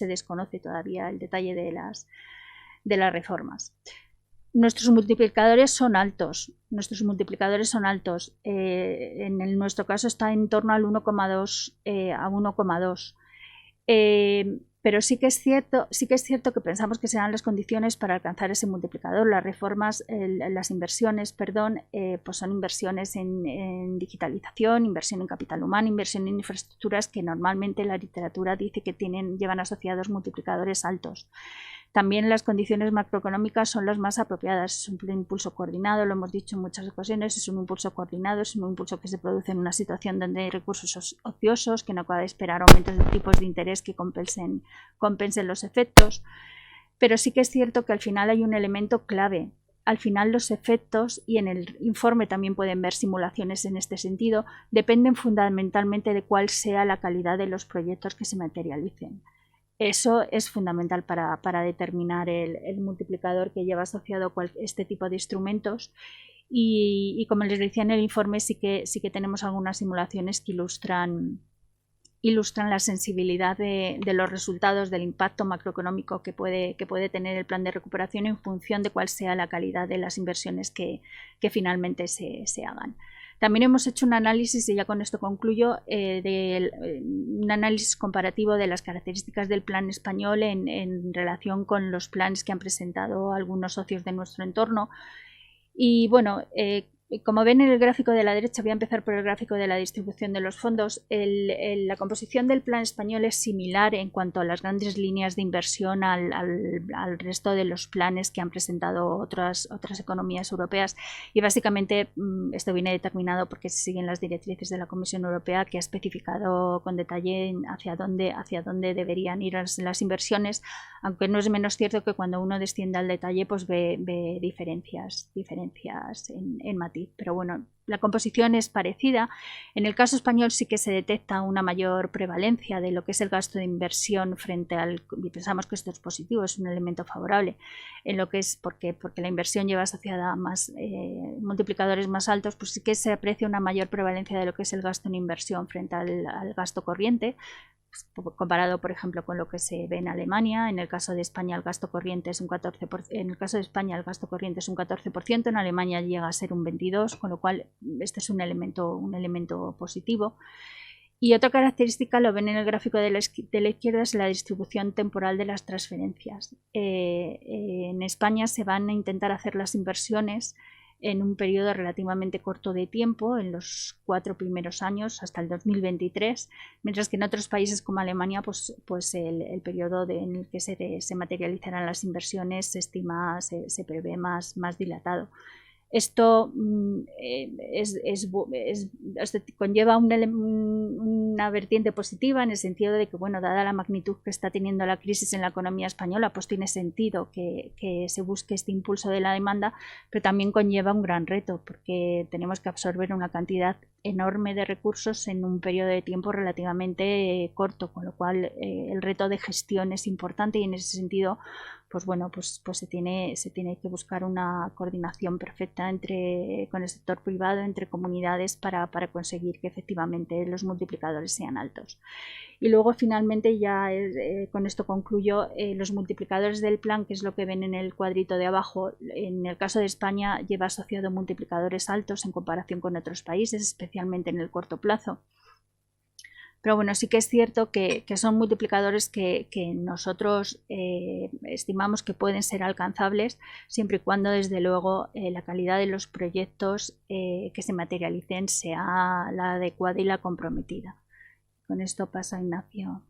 desconoce todavía el detalle de las reformas. Nuestros multiplicadores son altos. En nuestro caso está en torno al 1,2 a 1,2. Pero sí que es cierto que pensamos que serán las condiciones para alcanzar ese multiplicador. Las inversiones, pues son inversiones en digitalización, inversión en capital humano, inversión en infraestructuras, que normalmente la literatura dice que llevan asociados multiplicadores altos. También las condiciones macroeconómicas son las más apropiadas. Es un impulso coordinado, lo hemos dicho en muchas ocasiones, es un impulso coordinado, es un impulso que se produce en una situación donde hay recursos ociosos, que no cabe esperar aumentos de tipos de interés que compensen los efectos. Pero sí que es cierto que al final hay un elemento clave. Al final los efectos, y en el informe también pueden ver simulaciones en este sentido, dependen fundamentalmente de cuál sea la calidad de los proyectos que se materialicen. Eso es fundamental para determinar el multiplicador que lleva asociado este tipo de instrumentos, y como les decía en el informe, sí que tenemos algunas simulaciones que ilustran ilustran la sensibilidad de los resultados del impacto macroeconómico que puede tener el plan de recuperación en función de cuál sea la calidad de las inversiones que finalmente se hagan. También hemos hecho un análisis, y ya con esto concluyo, un análisis comparativo de las características del plan español en relación con los planes que han presentado algunos socios de nuestro entorno. Y bueno, como ven en el gráfico de la derecha, voy a empezar por el gráfico de la distribución de los fondos. La composición del plan español es similar en cuanto a las grandes líneas de inversión al resto de los planes que han presentado otras economías europeas, y básicamente esto viene determinado porque se siguen las directrices de la Comisión Europea, que ha especificado con detalle hacia dónde deberían ir las inversiones, aunque no es menos cierto que cuando uno desciende al detalle pues ve diferencias en matiz. Pero bueno, la composición es parecida. En el caso español sí que se detecta una mayor prevalencia de lo que es el gasto de inversión frente y pensamos que esto es positivo, es un elemento favorable, en lo que es porque la inversión lleva asociada a más multiplicadores más altos, pues sí que se aprecia una mayor prevalencia de lo que es el gasto en inversión frente al gasto corriente, comparado por ejemplo con lo que se ve en Alemania. En el caso de España el gasto corriente es un 14%, en el caso de España el gasto corriente es un 14%, en Alemania llega a ser un 22%, con lo cual este es un elemento positivo. Y otra característica, lo ven en el gráfico de la izquierda, es la distribución temporal de las transferencias. En España se van a intentar hacer las inversiones en un periodo relativamente corto de tiempo, en los 4 primeros años hasta el 2023, mientras que en otros países como Alemania pues el periodo en el que se materializarán las inversiones se prevé más dilatado. Esto conlleva una vertiente positiva en el sentido de que, bueno, dada la magnitud que está teniendo la crisis en la economía española, pues tiene sentido que se busque este impulso de la demanda, pero también conlleva un gran reto, porque tenemos que absorber una cantidad enorme de recursos en un periodo de tiempo relativamente corto, con lo cual el reto de gestión es importante, y en ese sentido pues bueno, pues se tiene que buscar una coordinación perfecta con el sector privado, entre comunidades, para conseguir que efectivamente los multiplicadores sean altos. Y luego finalmente, ya con esto concluyo, los multiplicadores del plan, que es lo que ven en el cuadrito de abajo, en el caso de España lleva asociado multiplicadores altos en comparación con otros países, especialmente en el corto plazo. Pero bueno, sí que es cierto que son multiplicadores que nosotros estimamos que pueden ser alcanzables, siempre y cuando, desde luego, la calidad de los proyectos que se materialicen sea la adecuada y la comprometida. Con esto pasa Ignacio.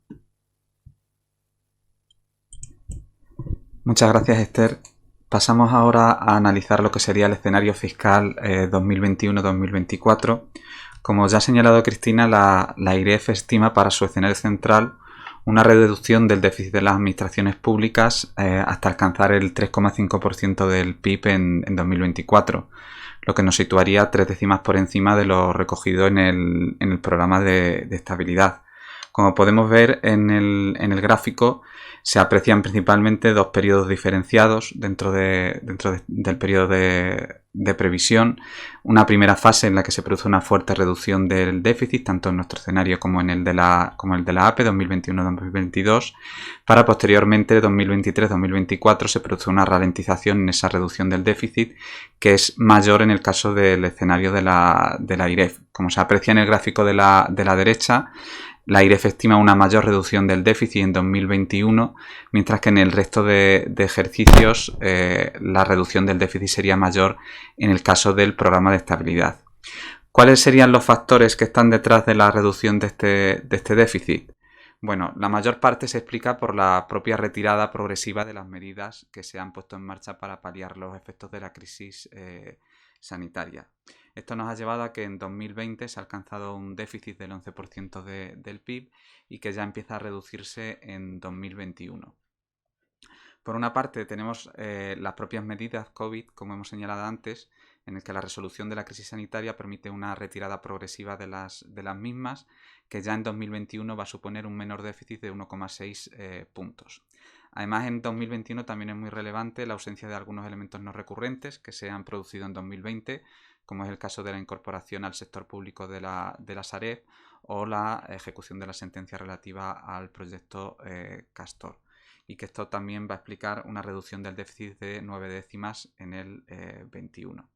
Muchas gracias, Esther. Pasamos ahora a analizar lo que sería el escenario fiscal 2021-2024. Como ya ha señalado Cristina, la IREF estima para su escenario central una reducción del déficit de las administraciones públicas hasta alcanzar el 3,5% del PIB en 2024, lo que nos situaría 3 décimas por encima de lo recogido en el programa de estabilidad. Como podemos ver en el gráfico, se aprecian principalmente dos periodos diferenciados dentro del periodo de previsión. Una primera fase en la que se produce una fuerte reducción del déficit, tanto en nuestro escenario como en el de la APE 2021-2022, para posteriormente 2023-2024 se produce una ralentización en esa reducción del déficit, que es mayor en el caso del escenario de la IREF. Como se aprecia en el gráfico de la derecha, la IREF estima una mayor reducción del déficit en 2021, mientras que en el resto de ejercicios la reducción del déficit sería mayor en el caso del programa de estabilidad. ¿Cuáles serían los factores que están detrás de la reducción de este déficit? Bueno, la mayor parte se explica por la propia retirada progresiva de las medidas que se han puesto en marcha para paliar los efectos de la crisis sanitaria. Esto nos ha llevado a que en 2020 se ha alcanzado un déficit del 11% del PIB y que ya empieza a reducirse en 2021. Por una parte tenemos las propias medidas COVID, como hemos señalado antes, en el que la resolución de la crisis sanitaria permite una retirada progresiva de las mismas, que ya en 2021 va a suponer un menor déficit de 1,6 puntos. Además, en 2021 también es muy relevante la ausencia de algunos elementos no recurrentes que se han producido en 2020, como es el caso de la incorporación al sector público de la Sareb o la ejecución de la sentencia relativa al proyecto Castor. Y que esto también va a explicar una reducción del déficit de 9 décimas en el 21.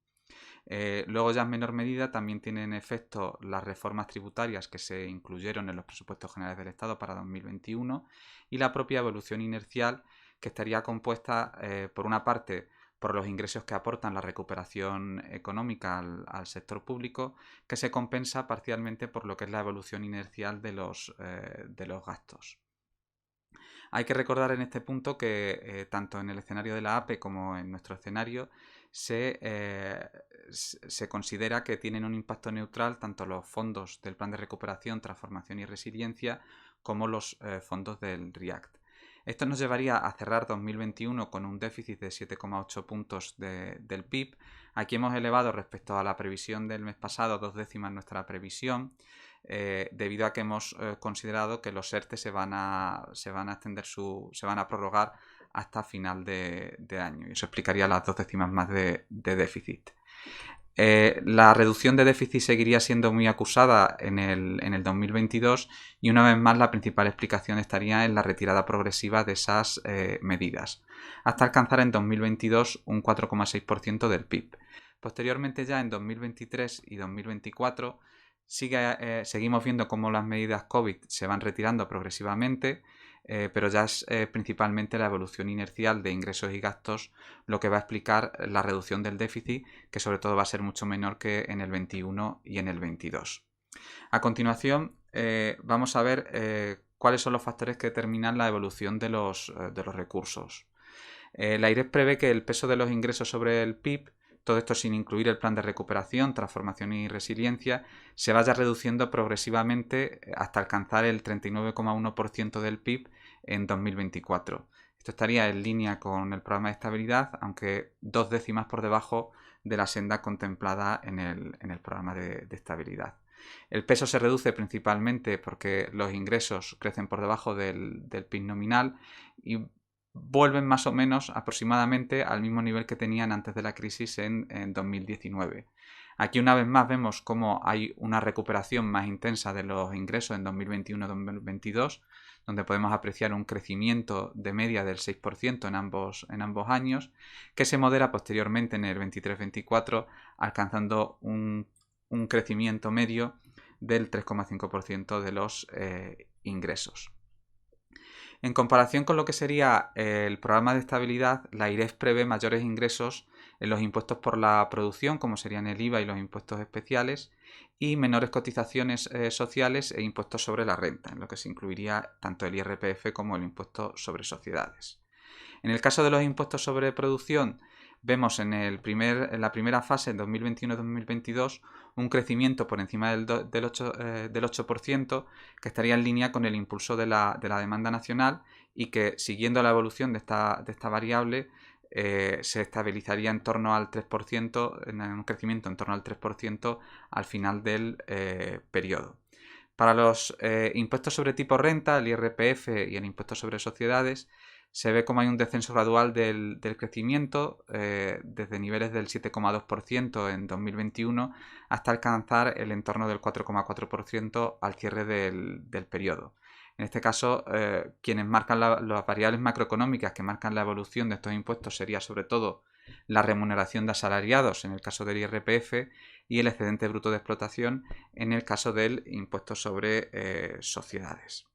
Luego ya en menor medida también tienen efecto las reformas tributarias que se incluyeron en los presupuestos generales del Estado para 2021 y la propia evolución inercial, que estaría compuesta por una parte por los ingresos que aportan la recuperación económica al sector público, que se compensa parcialmente por lo que es la evolución inercial de los gastos. Hay que recordar en este punto que tanto en el escenario de la APE como en nuestro escenario se considera que tienen un impacto neutral tanto los fondos del Plan de Recuperación, Transformación y Resiliencia como los fondos del REACT. Esto nos llevaría a cerrar 2021 con un déficit de 7,8 puntos del PIB. Aquí hemos elevado respecto a la previsión del mes pasado 2 décimas nuestra previsión, debido a que hemos considerado que los ERTE se van a prorrogar hasta final de año, y eso explicaría las 2 décimas más de déficit. La reducción de déficit seguiría siendo muy acusada en el 2022 y una vez más la principal explicación estaría en la retirada progresiva de esas medidas, hasta alcanzar en 2022 un 4,6% del PIB. Posteriormente ya en 2023 y 2024 seguimos viendo cómo las medidas COVID se van retirando progresivamente, pero ya es principalmente la evolución inercial de ingresos y gastos lo que va a explicar la reducción del déficit, que sobre todo va a ser mucho menor que en el 21 y en el 22. A continuación vamos a ver cuáles son los factores que determinan la evolución de los recursos. La IREF prevé que el peso de los ingresos sobre el PIB, todo esto sin incluir el plan de recuperación, transformación y resiliencia, se vaya reduciendo progresivamente hasta alcanzar el 39,1% del PIB en 2024. Esto estaría en línea con el programa de estabilidad, aunque 2 décimas por debajo de la senda contemplada en el programa de estabilidad. El peso se reduce principalmente porque los ingresos crecen por debajo del PIB nominal y vuelven más o menos aproximadamente al mismo nivel que tenían antes de la crisis en 2019. Aquí una vez más vemos cómo hay una recuperación más intensa de los ingresos en 2021-2022, donde podemos apreciar un crecimiento de media del 6% en ambos años, que se modera posteriormente en el 23-24, alcanzando un crecimiento medio del 3,5% de los ingresos. En comparación con lo que sería el programa de estabilidad, la IREF prevé mayores ingresos en los impuestos por la producción, como serían el IVA y los impuestos especiales, y menores cotizaciones sociales e impuestos sobre la renta, en lo que se incluiría tanto el IRPF como el impuesto sobre sociedades. En el caso de los impuestos sobre producción, vemos en la primera fase, en 2021-2022, un crecimiento por encima del 8%, que estaría en línea con el impulso de la demanda nacional y que, siguiendo la evolución de esta variable, se estabilizaría en torno al 3%, en un crecimiento en torno al 3% al final del periodo. Para los impuestos sobre tipo renta, el IRPF y el impuesto sobre sociedades, se ve como hay un descenso gradual del crecimiento desde niveles del 7,2% en 2021 hasta alcanzar el entorno del 4,4% al cierre del periodo. En este caso, quienes marcan las variables macroeconómicas que marcan la evolución de estos impuestos sería sobre todo la remuneración de asalariados en el caso del IRPF y el excedente bruto de explotación en el caso del impuesto sobre sociedades.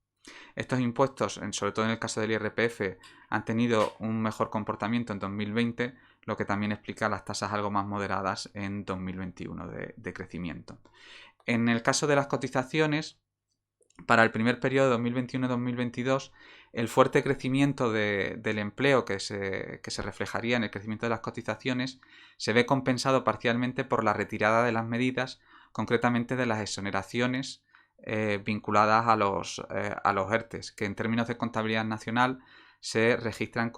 Estos impuestos, sobre todo en el caso del IRPF, han tenido un mejor comportamiento en 2020, lo que también explica las tasas algo más moderadas en 2021 de crecimiento. En el caso de las cotizaciones, para el primer periodo de 2021-2022, el fuerte crecimiento del empleo que se reflejaría en el crecimiento de las cotizaciones se ve compensado parcialmente por la retirada de las medidas, concretamente de las exoneraciones vinculadas a los ERTES, que en términos de contabilidad nacional se registran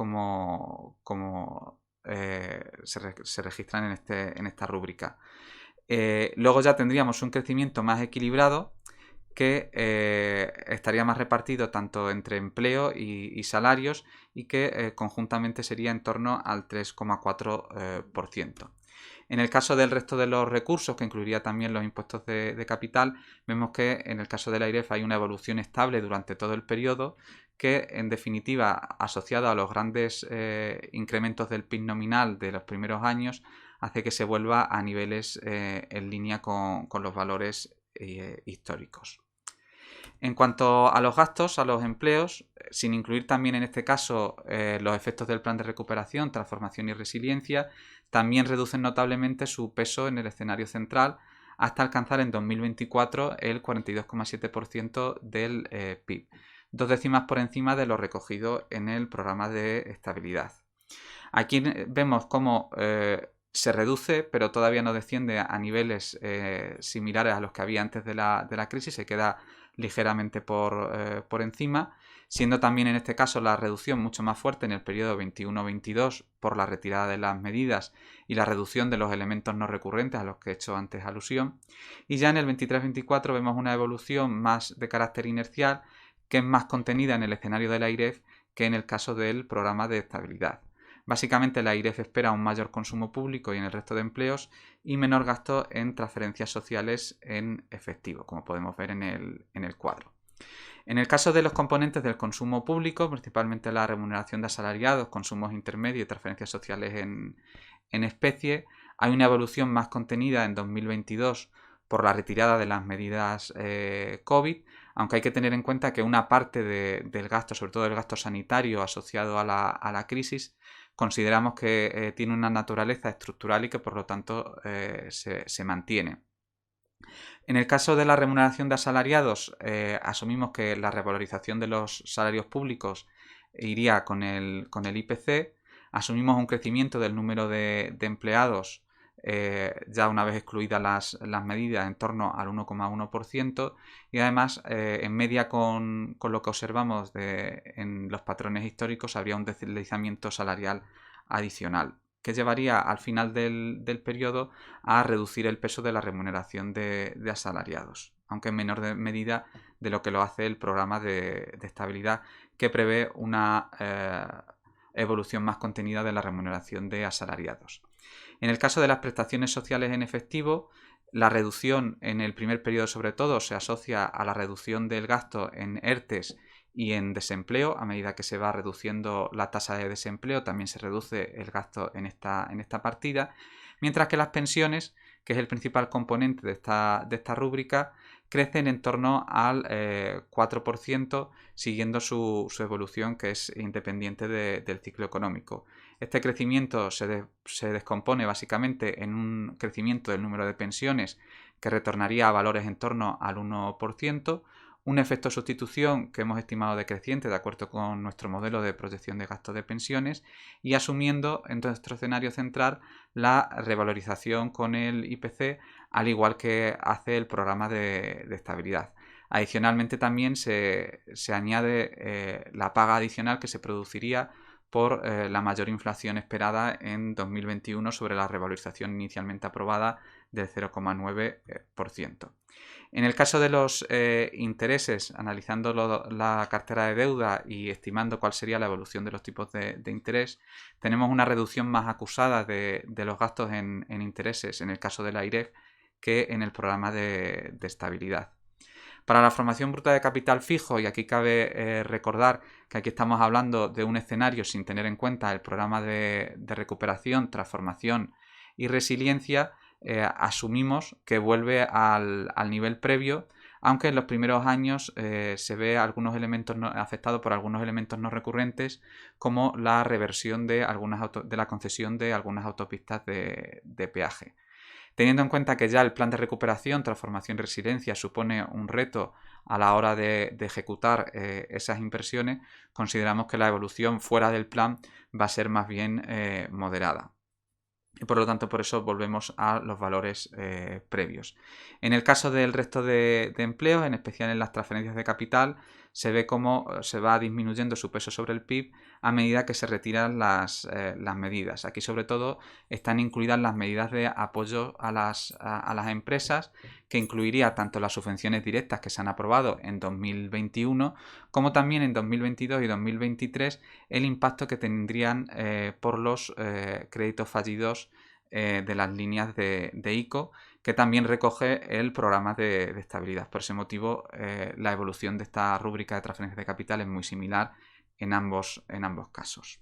se registran en esta rúbrica. Luego ya tendríamos un crecimiento más equilibrado que estaría más repartido tanto entre empleo y salarios y que conjuntamente sería en torno al 3,4%. En el caso del resto de los recursos, que incluiría también los impuestos de capital, vemos que en el caso del AIREF hay una evolución estable durante todo el periodo que, en definitiva, asociado a los grandes incrementos del PIB nominal de los primeros años, hace que se vuelva a niveles en línea con los valores históricos. En cuanto a los gastos, a los empleos, sin incluir también en este caso los efectos del plan de recuperación, transformación y resiliencia, también reducen notablemente su peso en el escenario central hasta alcanzar en 2024 el 42,7% del PIB, 2 décimas por encima de lo recogido en el programa de estabilidad. Aquí vemos cómo se reduce, pero todavía no desciende a niveles similares a los que había antes de la crisis, se queda ligeramente por encima, siendo también en este caso la reducción mucho más fuerte en el periodo 21-22 por la retirada de las medidas y la reducción de los elementos no recurrentes a los que he hecho antes alusión. Y ya en el 23-24 vemos una evolución más de carácter inercial, que es más contenida en el escenario del AIREF que en el caso del programa de estabilidad. Básicamente la AIREF espera un mayor consumo público y en el resto de empleos y menor gasto en transferencias sociales en efectivo, como podemos ver en el cuadro. En el caso de los componentes del consumo público, principalmente la remuneración de asalariados, consumos intermedios y transferencias sociales en especie, hay una evolución más contenida en 2022 por la retirada de las medidas COVID, aunque hay que tener en cuenta que una parte del gasto, sobre todo el gasto sanitario asociado a la crisis, consideramos que tiene una naturaleza estructural y que por lo tanto se mantiene. En el caso de la remuneración de asalariados, asumimos que la revalorización de los salarios públicos iría con el IPC, asumimos un crecimiento del número de empleados ya una vez excluidas las medidas en torno al 1,1% y además en media con lo que observamos en los patrones históricos habría un deslizamiento salarial adicional que llevaría al final del periodo a reducir el peso de la remuneración de asalariados, aunque en menor medida de lo que lo hace el programa de estabilidad, que prevé una evolución más contenida de la remuneración de asalariados. En el caso de las prestaciones sociales en efectivo, la reducción en el primer periodo sobre todo se asocia a la reducción del gasto en ERTES y en desempleo. A medida que se va reduciendo la tasa de desempleo también se reduce el gasto en esta partida, mientras que las pensiones, que es el principal componente de esta rúbrica, crecen en torno al 4%, siguiendo su evolución, que es independiente del ciclo económico. Este crecimiento se descompone básicamente en un crecimiento del número de pensiones que retornaría a valores en torno al 1%, un efecto de sustitución que hemos estimado decreciente de acuerdo con nuestro modelo de proyección de gasto de pensiones y asumiendo en nuestro escenario central la revalorización con el IPC, al igual que hace el programa de estabilidad. Adicionalmente también se añade la paga adicional que se produciría por la mayor inflación esperada en 2021 sobre la revalorización inicialmente aprobada del 0,9%. En el caso de los intereses, analizando la cartera de deuda y estimando cuál sería la evolución de los tipos de interés, tenemos una reducción más acusada de los gastos en intereses en el caso de la AIREF que en el programa de estabilidad. Para la formación bruta de capital fijo, y aquí cabe recordar que aquí estamos hablando de un escenario sin tener en cuenta el programa de recuperación, transformación y resiliencia, asumimos que vuelve al nivel previo, aunque en los primeros años se ve algunos elementos afectados por algunos elementos no recurrentes, como la reversión de la concesión de algunas autopistas de peaje. Teniendo en cuenta que ya el plan de recuperación, transformación y resiliencia supone un reto a la hora de ejecutar esas inversiones, consideramos que la evolución fuera del plan va a ser más bien moderada. Y por lo tanto, por eso volvemos a los valores previos. En el caso del resto de empleos, en especial en las transferencias de capital, se ve cómo se va disminuyendo su peso sobre el PIB a medida que se retiran las medidas. Aquí sobre todo están incluidas las medidas de apoyo a las empresas, que incluiría tanto las subvenciones directas que se han aprobado en 2021 como también en 2022 y 2023 el impacto que tendrían por los créditos fallidos de las líneas de ICO, que también recoge el programa de estabilidad. Por ese motivo, la evolución de esta rúbrica de transferencias de capital es muy similar en ambos casos.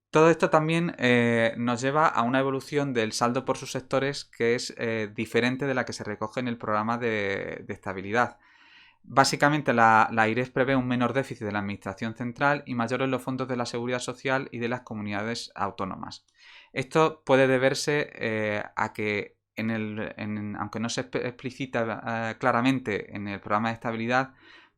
Todo esto también nos lleva a una evolución del saldo por subsectores que es diferente de la que se recoge en el programa de estabilidad. Básicamente la AIREF prevé un menor déficit de la Administración Central y mayor en los fondos de la Seguridad Social y de las comunidades autónomas. Esto puede deberse a que, aunque no se explicita claramente en el programa de estabilidad,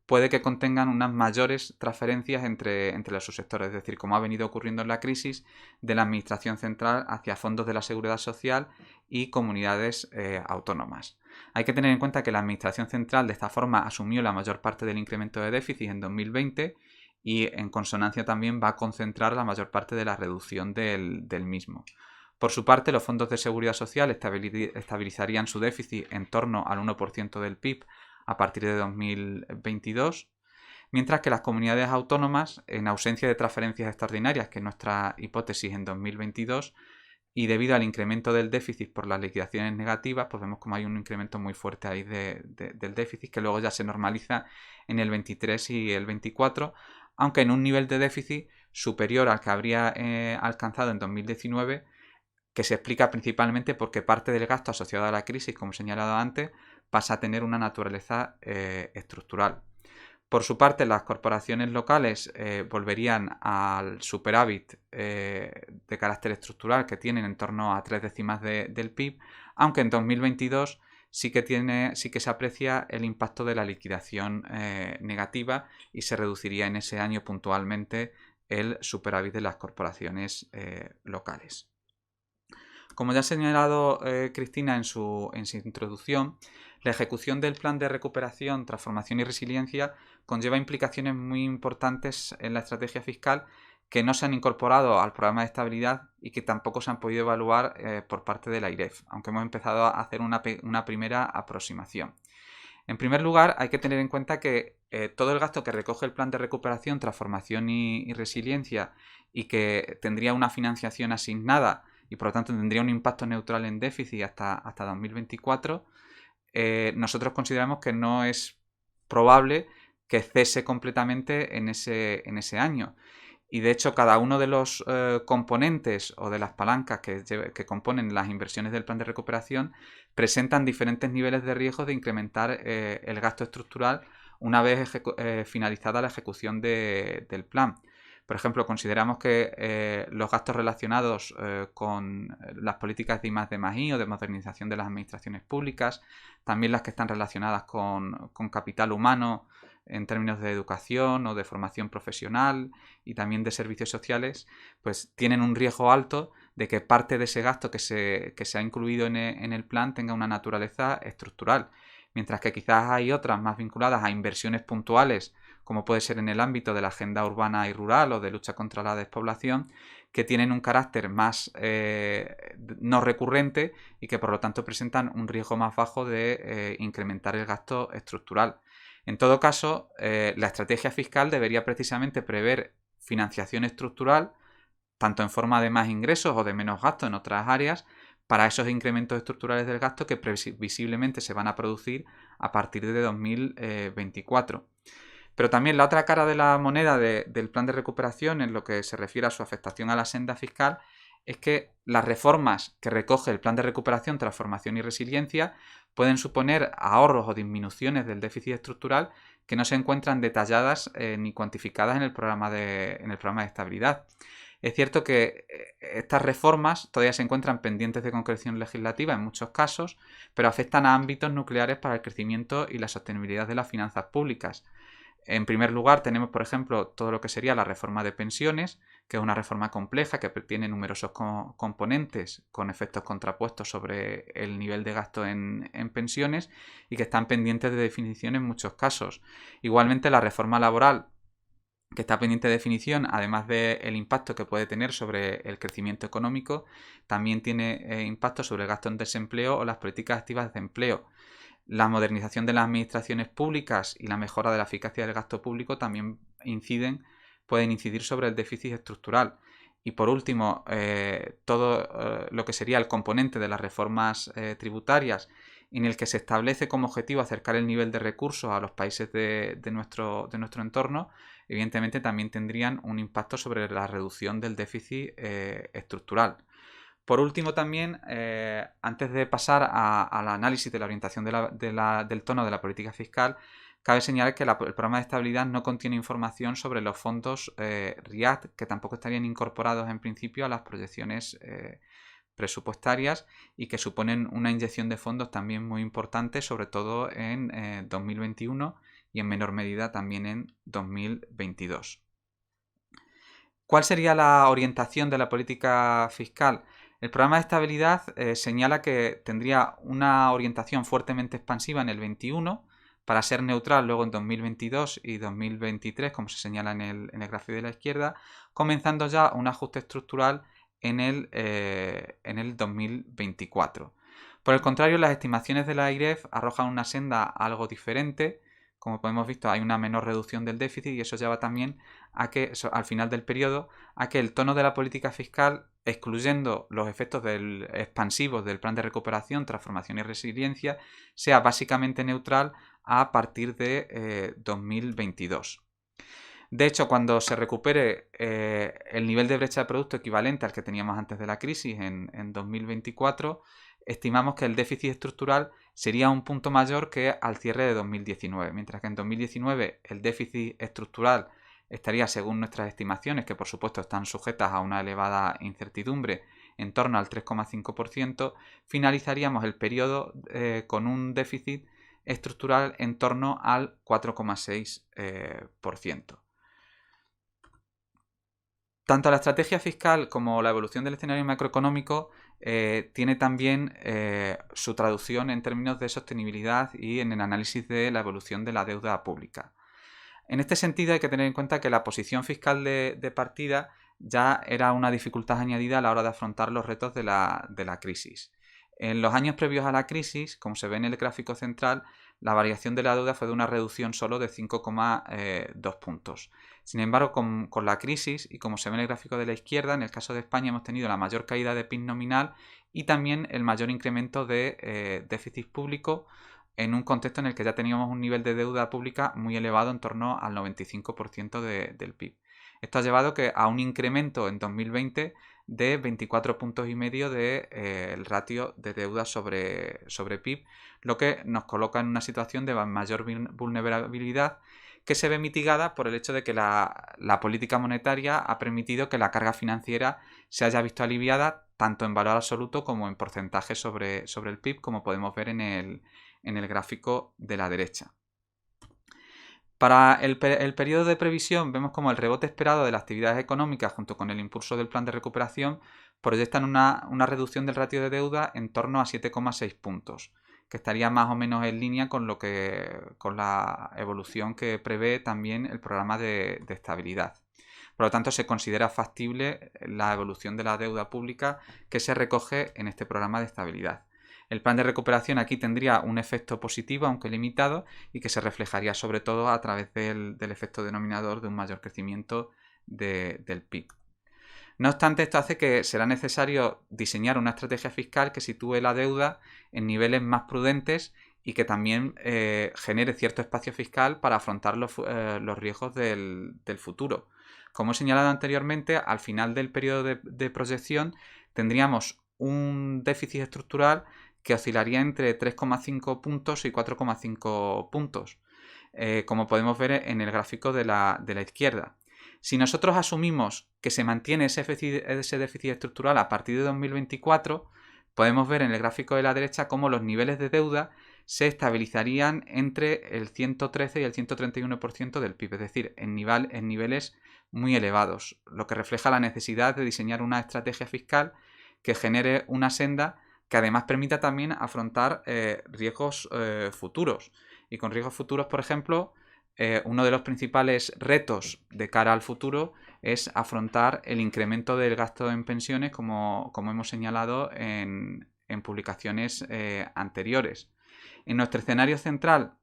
puede que contengan unas mayores transferencias entre los subsectores, es decir, como ha venido ocurriendo en la crisis, de la Administración Central hacia fondos de la Seguridad Social y comunidades autónomas. Hay que tener en cuenta que la Administración Central de esta forma asumió la mayor parte del incremento de déficit en 2020 y en consonancia también va a concentrar la mayor parte de la reducción del mismo. Por su parte, los fondos de seguridad social estabilizarían su déficit en torno al 1% del PIB a partir de 2022, mientras que las comunidades autónomas, en ausencia de transferencias extraordinarias, que es nuestra hipótesis en 2022, y debido al incremento del déficit por las liquidaciones negativas, pues vemos como hay un incremento muy fuerte ahí del déficit, que luego ya se normaliza en el 23 y el 24, aunque en un nivel de déficit superior al que habría alcanzado en 2019, que se explica principalmente porque parte del gasto asociado a la crisis, como he señalado antes, pasa a tener una naturaleza estructural. Por su parte, las corporaciones locales volverían al superávit de carácter estructural que tienen en torno a 3 décimas del PIB, aunque en 2022 sí que se aprecia el impacto de la liquidación negativa y se reduciría en ese año puntualmente el superávit de las corporaciones locales. Como ya ha señalado Cristina en su introducción, la ejecución del plan de recuperación, transformación y resiliencia conlleva implicaciones muy importantes en la estrategia fiscal que no se han incorporado al programa de estabilidad y que tampoco se han podido evaluar por parte de la AIREF, aunque hemos empezado a hacer una primera aproximación. En primer lugar, hay que tener en cuenta que todo el gasto que recoge el plan de recuperación, transformación y resiliencia y que tendría una financiación asignada y por lo tanto tendría un impacto neutral en déficit hasta 2024, nosotros consideramos que no es probable que cese completamente en ese año. Y de hecho cada uno de los componentes o de las palancas que componen las inversiones del plan de recuperación presentan diferentes niveles de riesgo de incrementar el gasto estructural una vez finalizada la ejecución del plan. Por ejemplo, consideramos que los gastos relacionados con las políticas de I+D+I o de modernización de las administraciones públicas, también las que están relacionadas con capital humano en términos de educación o de formación profesional y también de servicios sociales, pues tienen un riesgo alto de que parte de ese gasto que se ha incluido en el plan tenga una naturaleza estructural, mientras que quizás hay otras más vinculadas a inversiones puntuales, como puede ser en el ámbito de la agenda urbana y rural o de lucha contra la despoblación, que tienen un carácter más no recurrente y que por lo tanto presentan un riesgo más bajo de incrementar el gasto estructural. En todo caso, la estrategia fiscal debería precisamente prever financiación estructural, tanto en forma de más ingresos o de menos gasto en otras áreas, para esos incrementos estructurales del gasto que previsiblemente se van a producir a partir de 2024. Pero también la otra cara de la moneda del plan de recuperación, en lo que se refiere a su afectación a la senda fiscal, es que las reformas que recoge el plan de recuperación, transformación y resiliencia pueden suponer ahorros o disminuciones del déficit estructural que no se encuentran detalladas ni cuantificadas en el programa de estabilidad. Es cierto que estas reformas todavía se encuentran pendientes de concreción legislativa en muchos casos, pero afectan a ámbitos nucleares para el crecimiento y la sostenibilidad de las finanzas públicas. En primer lugar, tenemos, por ejemplo, todo lo que sería la reforma de pensiones, que es una reforma compleja que tiene numerosos componentes con efectos contrapuestos sobre el nivel de gasto en pensiones y que están pendientes de definición en muchos casos. Igualmente, la reforma laboral, que está pendiente de definición, además del impacto que puede tener sobre el crecimiento económico, también tiene impacto sobre el gasto en desempleo o las políticas activas de empleo. La modernización de las administraciones públicas y la mejora de la eficacia del gasto público también pueden incidir sobre el déficit estructural. y por último todo lo que sería el componente de las reformas tributarias, en el que se establece como objetivo acercar el nivel de recursos a los países de nuestro entorno, evidentemente también tendrían un impacto sobre la reducción del déficit estructural. Por último también, antes de pasar al análisis de la orientación del tono de la política fiscal, cabe señalar que el programa de estabilidad no contiene información sobre los fondos REACT, que tampoco estarían incorporados en principio a las proyecciones presupuestarias y que suponen una inyección de fondos también muy importante, sobre todo en 2021 y en menor medida también en 2022. ¿Cuál sería la orientación de la política fiscal? El programa de estabilidad señala que tendría una orientación fuertemente expansiva en el 21 para ser neutral luego en 2022 y 2023, como se señala en el gráfico de la izquierda, comenzando ya un ajuste estructural en el 2024. Por el contrario, las estimaciones de la IREF arrojan una senda algo diferente. Como hemos visto, hay una menor reducción del déficit y eso lleva también a que, al final del periodo, a que el tono de la política fiscal, excluyendo los efectos expansivos del plan de recuperación, transformación y resiliencia, sea básicamente neutral a partir de 2022. De hecho, cuando se recupere el nivel de brecha de producto equivalente al que teníamos antes de la crisis en 2024, estimamos que el déficit estructural sería un punto mayor que al cierre de 2019, mientras que en 2019 el déficit estructural estaría, según nuestras estimaciones, que por supuesto están sujetas a una elevada incertidumbre, en torno al 3,5%, finalizaríamos el periodo con un déficit estructural en torno al 4,6%. Tanto la estrategia fiscal como la evolución del escenario macroeconómico tiene también su traducción en términos de sostenibilidad y en el análisis de la evolución de la deuda pública. En este sentido hay que tener en cuenta que la posición fiscal de partida ya era una dificultad añadida a la hora de afrontar los retos de la crisis. En los años previos a la crisis, como se ve en el gráfico central, la variación de la deuda fue de una reducción solo de 5,2 puntos. Sin embargo, con la crisis, y como se ve en el gráfico de la izquierda, en el caso de España hemos tenido la mayor caída de PIB nominal y también el mayor incremento de déficit público en un contexto en el que ya teníamos un nivel de deuda pública muy elevado, en torno al 95% del PIB. Esto ha llevado a un incremento en 2020 de 24 puntos y medio del ratio de deuda sobre PIB, lo que nos coloca en una situación de mayor vulnerabilidad, que se ve mitigada por el hecho de que la política monetaria ha permitido que la carga financiera se haya visto aliviada tanto en valor absoluto como en porcentaje sobre el PIB, como podemos ver en el gráfico de la derecha. Para el periodo de previsión vemos como el rebote esperado de las actividades económicas junto con el impulso del plan de recuperación proyectan una reducción del ratio de deuda en torno a 7,6 puntos, que estaría más o menos en línea con la evolución que prevé también el programa de estabilidad. Por lo tanto, se considera factible la evolución de la deuda pública que se recoge en este programa de estabilidad. El plan de recuperación aquí tendría un efecto positivo, aunque limitado, y que se reflejaría sobre todo a través del efecto denominador de un mayor crecimiento del PIB. No obstante, esto hace que será necesario diseñar una estrategia fiscal que sitúe la deuda en niveles más prudentes y que también genere cierto espacio fiscal para afrontar los riesgos del futuro. Como he señalado anteriormente, al final del periodo de proyección tendríamos un déficit estructural que oscilaría entre 3,5 puntos y 4,5 puntos, como podemos ver en el gráfico de la izquierda. Si nosotros asumimos que se mantiene ese déficit estructural a partir de 2024, podemos ver en el gráfico de la derecha cómo los niveles de deuda se estabilizarían entre el 113 y el 131% del PIB, es decir, en niveles muy elevados, lo que refleja la necesidad de diseñar una estrategia fiscal que genere una senda que además permita también afrontar riesgos futuros. Y con riesgos futuros, por ejemplo, uno de los principales retos de cara al futuro es afrontar el incremento del gasto en pensiones, como hemos señalado en publicaciones anteriores. En nuestro escenario central,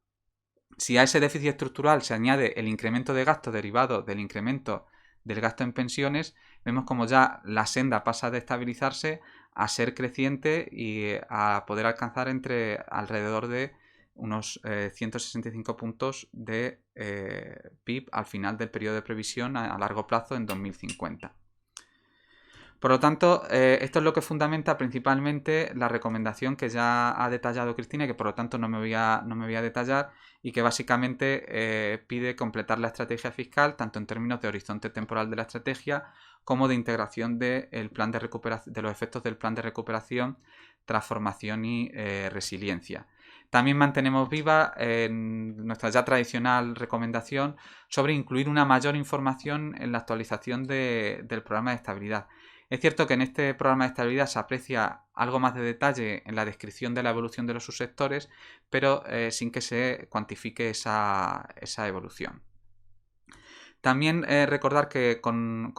si a ese déficit estructural se añade el incremento de gasto derivado del incremento del gasto en pensiones, vemos como ya la senda pasa de estabilizarse a ser creciente y a poder alcanzar entre alrededor de unos 165 puntos de PIB al final del periodo de previsión a largo plazo en 2050. Por lo tanto, esto es lo que fundamenta principalmente la recomendación que ya ha detallado Cristina y que por lo tanto no me voy a detallar, y que básicamente pide completar la estrategia fiscal tanto en términos de horizonte temporal de la estrategia como de integración del plan de recuperación, de los efectos del plan de recuperación, transformación y resiliencia. También mantenemos viva nuestra ya tradicional recomendación sobre incluir una mayor información en la actualización del programa de estabilidad. Es cierto que en este programa de estabilidad se aprecia algo más de detalle en la descripción de la evolución de los subsectores, pero sin que se cuantifique esa evolución. También recordar que con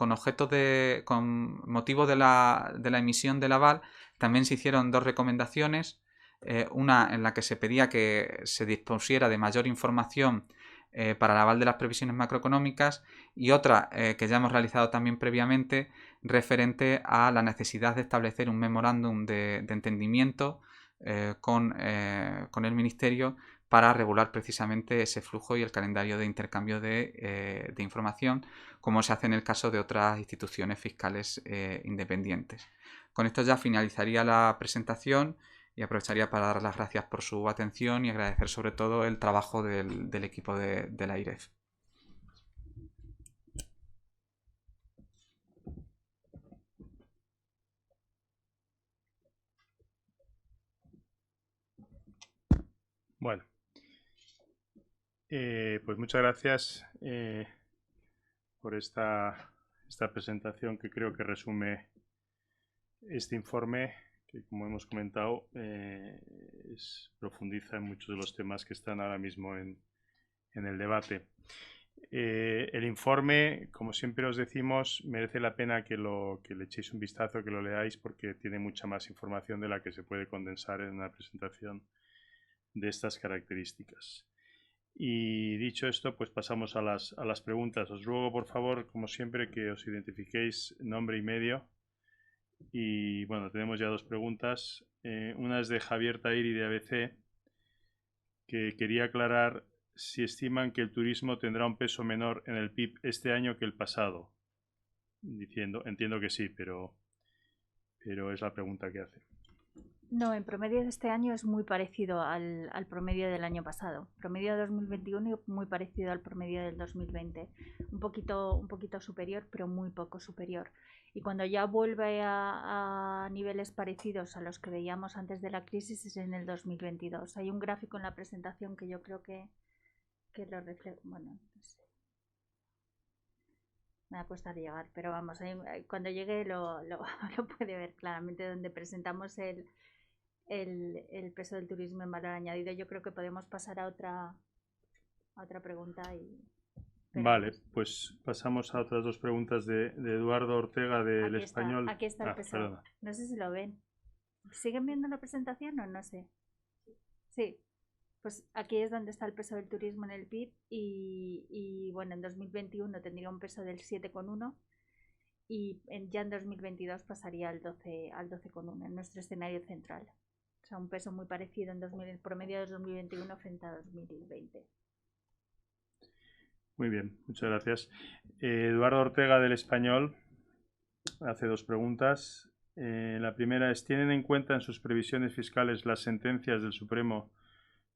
motivo de la emisión del aval también se hicieron dos recomendaciones, una en la que se pedía que se dispusiera de mayor información para el aval de las previsiones macroeconómicas, y otra que ya hemos realizado también previamente, referente a la necesidad de establecer un memorándum de entendimiento con el Ministerio para regular precisamente ese flujo y el calendario de intercambio de información, como se hace en el caso de otras instituciones fiscales independientes. Con esto ya finalizaría la presentación y aprovecharía para dar las gracias por su atención y agradecer sobre todo el trabajo del equipo de la AIREF. Bueno, pues muchas gracias por esta presentación, que creo que resume este informe, que como hemos comentado profundiza en muchos de los temas que están ahora mismo en el debate. El informe, como siempre os decimos, merece la pena que le echéis un vistazo, que lo leáis, porque tiene mucha más información de la que se puede condensar en una presentación de estas características. Y dicho esto, pues pasamos a las preguntas. Os ruego, por favor, como siempre, que os identifiquéis nombre y medio. Y bueno, tenemos ya dos preguntas. Una es de Javier Tahiri de ABC, que quería aclarar si estiman que el turismo tendrá un peso menor en el PIB este año que el pasado. Entiendo que sí, pero es la pregunta que hace. No, en promedio de este año es muy parecido al promedio del año pasado. Promedio de 2021 muy parecido al promedio del 2020. Un poquito superior, pero muy poco superior. Y cuando ya vuelve a niveles parecidos a los que veíamos antes de la crisis es en el 2022. Hay un gráfico en la presentación que yo creo que lo refleja. Bueno, no sé. Me va a costar llegar, pero vamos, cuando llegue lo puede ver claramente, donde presentamos el peso del turismo en valor añadido. Yo creo que podemos pasar a otra pregunta. Vale, pues pasamos a otras dos preguntas de Eduardo Ortega del Español. Aquí está el peso. Perdona. No sé si lo ven. ¿Siguen viendo la presentación o no sé? Sí. Pues aquí es donde está el peso del turismo en el PIB y bueno, en 2021 tendría un peso del 7,1 y ya en 2022 pasaría al 12,1 en nuestro escenario central. O sea, un peso muy parecido en promedio de 2021 frente a 2020. Muy bien, muchas gracias. Eduardo Ortega del Español hace dos preguntas. La primera es: ¿tienen en cuenta en sus previsiones fiscales las sentencias del Supremo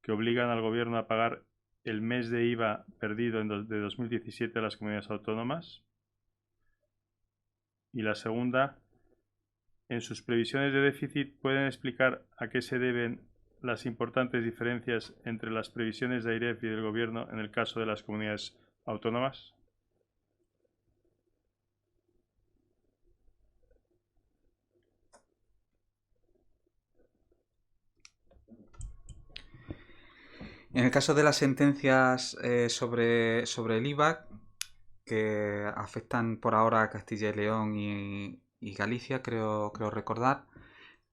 que obligan al Gobierno a pagar el mes de IVA perdido de 2017 a las comunidades autónomas? Y la segunda: ¿en sus previsiones de déficit pueden explicar a qué se deben las importantes diferencias entre las previsiones de AIREF y del Gobierno en el caso de las comunidades autónomas? En el caso de las sentencias sobre el IVA, que afectan por ahora a Castilla y León y Galicia, creo recordar,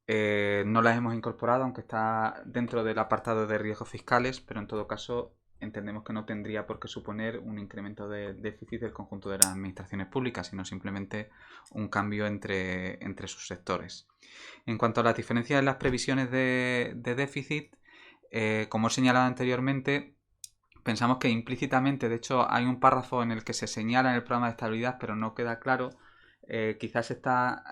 no las hemos incorporado, aunque está dentro del apartado de riesgos fiscales, pero en todo caso entendemos que no tendría por qué suponer un incremento de déficit del conjunto de las administraciones públicas, sino simplemente un cambio entre sus sectores. En cuanto a las diferencias en las previsiones de déficit, como he señalado anteriormente, pensamos que implícitamente, de hecho hay un párrafo en el que se señala en el programa de estabilidad, pero no queda claro, quizás se está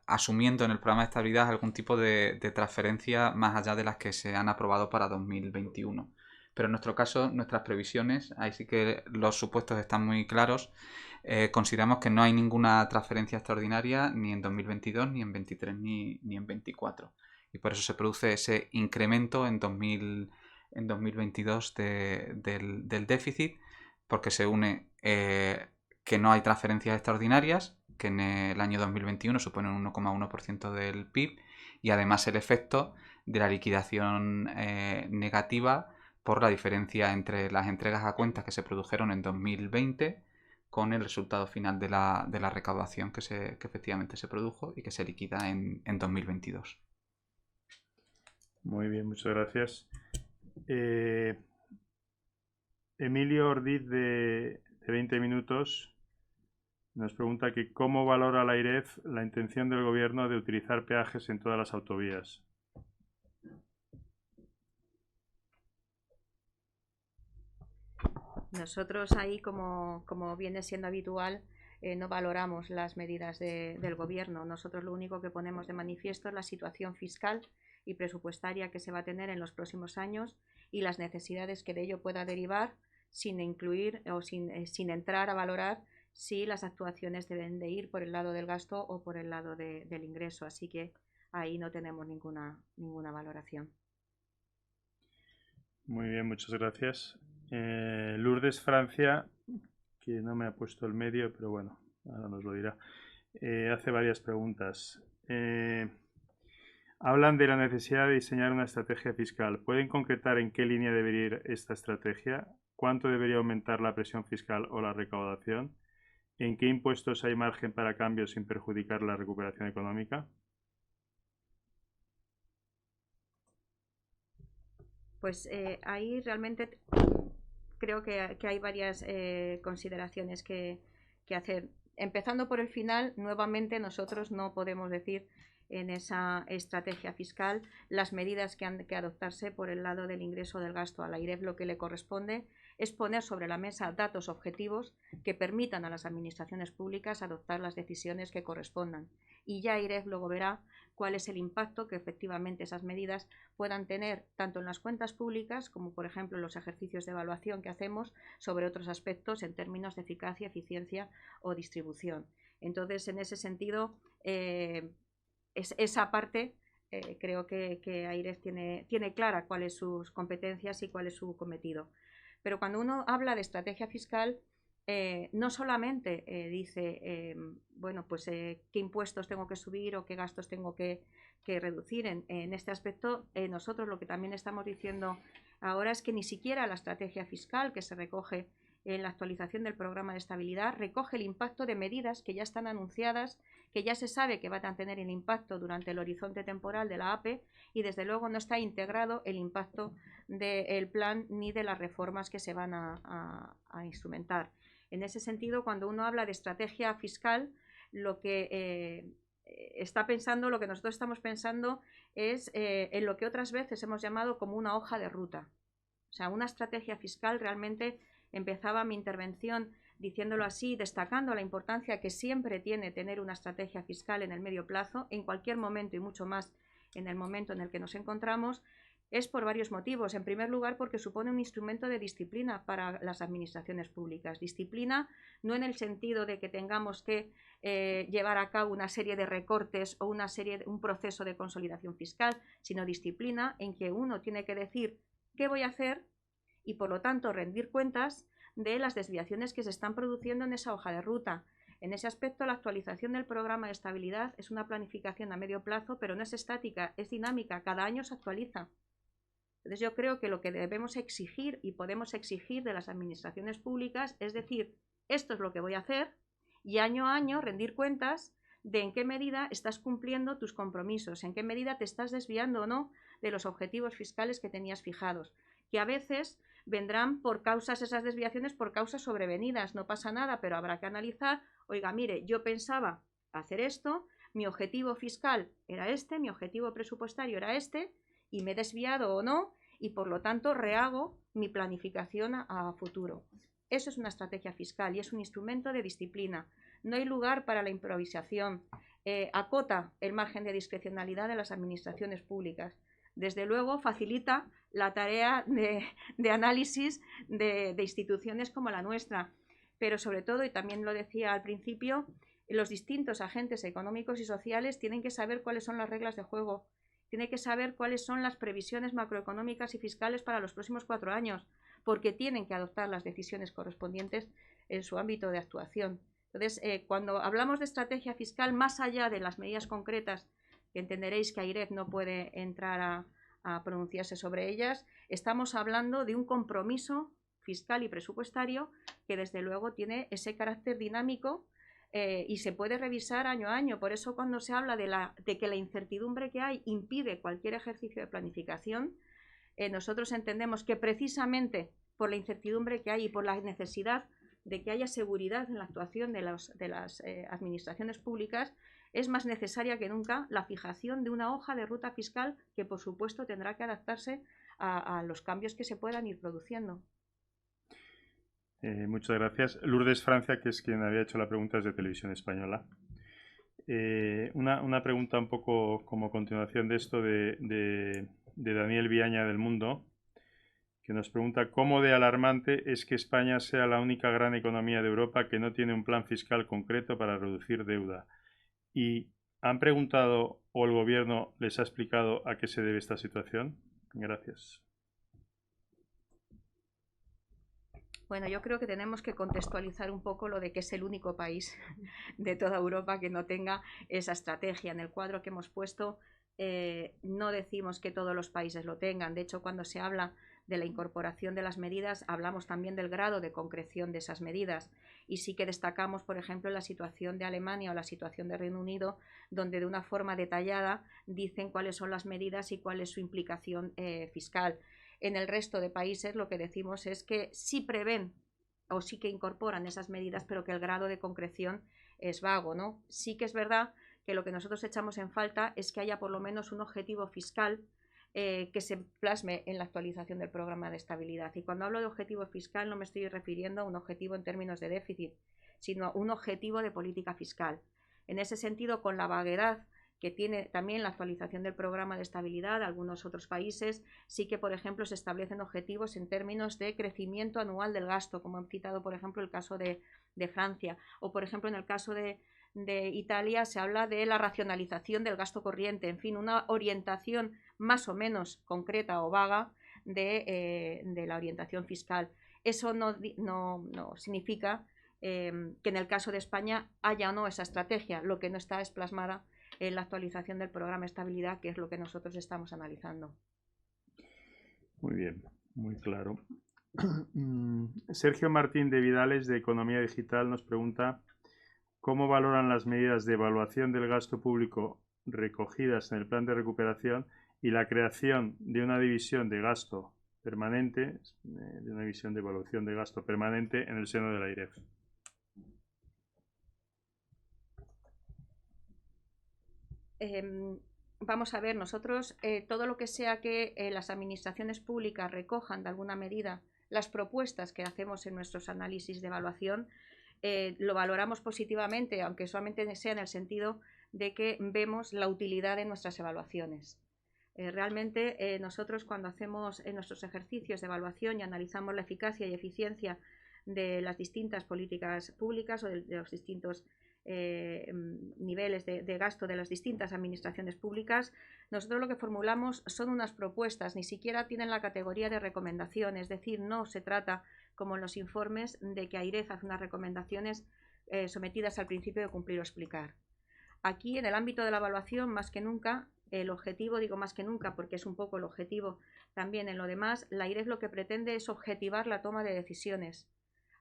asumiendo en el programa de estabilidad algún tipo de transferencia más allá de las que se han aprobado para 2021. Pero en nuestro caso, nuestras previsiones, ahí sí que los supuestos están muy claros. Consideramos que no hay ninguna transferencia extraordinaria ni en 2022, ni en 23, ni en 24. Y por eso se produce ese incremento en 2022 del déficit, porque se une que no hay transferencias extraordinarias, que en el año 2021 suponen un 1,1% del PIB, y además el efecto de la liquidación negativa por la diferencia entre las entregas a cuentas que se produjeron en 2020 con el resultado final de la recaudación que efectivamente se produjo y que se liquida en 2022. Muy bien, muchas gracias. Emilio Ordiz de 20 minutos nos pregunta que cómo valora la AIREF la intención del gobierno de utilizar peajes en todas las autovías. Nosotros ahí, como viene siendo habitual, no valoramos las medidas del Gobierno. Nosotros lo único que ponemos de manifiesto es la situación fiscal y presupuestaria que se va a tener en los próximos años y las necesidades que de ello pueda derivar, sin incluir o sin entrar a valorar si las actuaciones deben de ir por el lado del gasto o por el lado del ingreso. Así que ahí no tenemos ninguna valoración. Muy bien, muchas gracias. Lourdes Francia, que no me ha puesto el medio, pero bueno, ahora nos lo dirá. Hace varias preguntas. Hablan de la necesidad de diseñar una estrategia fiscal. ¿Pueden concretar en qué línea debería ir esta estrategia? ¿Cuánto debería aumentar la presión fiscal o la recaudación? ¿En qué impuestos hay margen para cambios sin perjudicar la recuperación económica? Pues ahí realmente creo que hay varias consideraciones que hacer. Empezando por el final, nuevamente nosotros no podemos decir en esa estrategia fiscal las medidas que han que adoptarse por el lado del ingreso o del gasto. A la AIREF lo que le corresponde es poner sobre la mesa datos objetivos que permitan a las administraciones públicas adoptar las decisiones que correspondan. Y ya AIREF luego verá cuál es el impacto que efectivamente esas medidas puedan tener tanto en las cuentas públicas como, por ejemplo, en los ejercicios de evaluación que hacemos sobre otros aspectos en términos de eficacia, eficiencia o distribución. Entonces, en ese sentido, esa parte creo que AIREF tiene clara cuáles son sus competencias y cuál es su cometido. Pero cuando uno habla de estrategia fiscal, no solamente dice, bueno, pues qué impuestos tengo que subir o qué gastos tengo que reducir. En este aspecto, nosotros lo que también estamos diciendo ahora es que ni siquiera la estrategia fiscal que se recoge en la actualización del programa de estabilidad recoge el impacto de medidas que ya están anunciadas, que ya se sabe que van a tener el impacto durante el horizonte temporal de la APE, y desde luego no está integrado el impacto del plan ni de las reformas que se van a instrumentar. En ese sentido, cuando uno habla de estrategia fiscal, lo que está pensando, lo que nosotros estamos pensando es en lo que otras veces hemos llamado como una hoja de ruta. O sea, una estrategia fiscal realmente. Empezaba mi intervención diciéndolo así, destacando la importancia que siempre tiene tener una estrategia fiscal en el medio plazo, en cualquier momento y mucho más en el momento en el que nos encontramos, es por varios motivos. En primer lugar, porque supone un instrumento de disciplina para las administraciones públicas. Disciplina no en el sentido de que tengamos que llevar a cabo una serie de recortes o un proceso de consolidación fiscal, sino disciplina en que uno tiene que decir qué voy a hacer y por lo tanto rendir cuentas de las desviaciones que se están produciendo en esa hoja de ruta. En ese aspecto, la actualización del programa de estabilidad es una planificación a medio plazo, pero no es estática, es dinámica, cada año se actualiza. Entonces yo creo que lo que debemos exigir y podemos exigir de las administraciones públicas es decir, esto es lo que voy a hacer y año a año rendir cuentas de en qué medida estás cumpliendo tus compromisos, en qué medida te estás desviando o no de los objetivos fiscales que tenías fijados, que a veces vendrán por causas, esas desviaciones por causas sobrevenidas, no pasa nada, pero habrá que analizar, oiga, mire, yo pensaba hacer esto, mi objetivo fiscal era este, mi objetivo presupuestario era este, y me he desviado o no, y por lo tanto rehago mi planificación a futuro. Eso es una estrategia fiscal y es un instrumento de disciplina. No hay lugar para la improvisación. Acota el margen de discrecionalidad de las administraciones públicas. Desde luego facilita la tarea de análisis de instituciones como la nuestra, pero sobre todo, y también lo decía al principio, los distintos agentes económicos y sociales tienen que saber cuáles son las reglas de juego, tienen que saber cuáles son las previsiones macroeconómicas y fiscales para los próximos 4 años, porque tienen que adoptar las decisiones correspondientes en su ámbito de actuación. Entonces, cuando hablamos de estrategia fiscal, más allá de las medidas concretas, que entenderéis que AIREF no puede entrar a pronunciarse sobre ellas, estamos hablando de un compromiso fiscal y presupuestario que desde luego tiene ese carácter dinámico y se puede revisar año a año. Por eso cuando se habla de que la incertidumbre que hay impide cualquier ejercicio de planificación, nosotros entendemos que precisamente por la incertidumbre que hay y por la necesidad de que haya seguridad en la actuación de las administraciones públicas, es más necesaria que nunca la fijación de una hoja de ruta fiscal que, por supuesto, tendrá que adaptarse a los cambios que se puedan ir produciendo. Muchas gracias. Lourdes Francia, que es quien había hecho la pregunta, es de Televisión Española. Una pregunta un poco como continuación de esto de Daniel Viaña del Mundo, que nos pregunta cómo de alarmante es que España sea la única gran economía de Europa que no tiene un plan fiscal concreto para reducir deuda. ¿Y han preguntado o el gobierno les ha explicado a qué se debe esta situación? Gracias. Bueno, yo creo que tenemos que contextualizar un poco lo de que es el único país de toda Europa que no tenga esa estrategia. En el cuadro que hemos puesto no decimos que todos los países lo tengan. De hecho, cuando se habla de la incorporación de las medidas, hablamos también del grado de concreción de esas medidas. Y sí que destacamos, por ejemplo, la situación de Alemania o la situación de Reino Unido, donde de una forma detallada dicen cuáles son las medidas y cuál es su implicación fiscal. En el resto de países lo que decimos es que sí prevén o sí que incorporan esas medidas, pero que el grado de concreción es vago, ¿no? Sí que es verdad que lo que nosotros echamos en falta es que haya por lo menos un objetivo fiscal que se plasme en la actualización del programa de estabilidad. Y cuando hablo de objetivo fiscal no me estoy refiriendo a un objetivo en términos de déficit, sino a un objetivo de política fiscal. En ese sentido, con la vaguedad que tiene también la actualización del programa de estabilidad, algunos otros países sí que, por ejemplo, se establecen objetivos en términos de crecimiento anual del gasto, como han citado, por ejemplo, el caso de Francia, o, por ejemplo, en el caso de Italia se habla de la racionalización del gasto corriente, en fin, una orientación más o menos concreta o vaga de la orientación fiscal. Eso no significa que en el caso de España haya o no esa estrategia. Lo que no está es plasmada en la actualización del programa de estabilidad, que es lo que nosotros estamos analizando. Muy bien, muy claro. Sergio Martín de Vidales, de Economía Digital, nos pregunta ¿cómo valoran las medidas de evaluación del gasto público recogidas en el plan de recuperación y la creación de una división de gasto permanente, de una división de evaluación de gasto permanente en el seno de la AIREF? Vamos a ver, nosotros todo lo que sea que las administraciones públicas recojan de alguna medida las propuestas que hacemos en nuestros análisis de evaluación, lo valoramos positivamente, aunque solamente sea en el sentido de que vemos la utilidad de nuestras evaluaciones. Realmente nosotros cuando hacemos nuestros ejercicios de evaluación y analizamos la eficacia y eficiencia de las distintas políticas públicas o de los distintos niveles de gasto de las distintas administraciones públicas, nosotros lo que formulamos son unas propuestas, ni siquiera tienen la categoría de recomendación, es decir, no se trata, como en los informes, de que AIREF hace unas recomendaciones sometidas al principio de cumplir o explicar. Aquí, en el ámbito de la evaluación, más que nunca, el objetivo, digo más que nunca porque es un poco el objetivo también en lo demás, la AIREF lo que pretende es objetivar la toma de decisiones.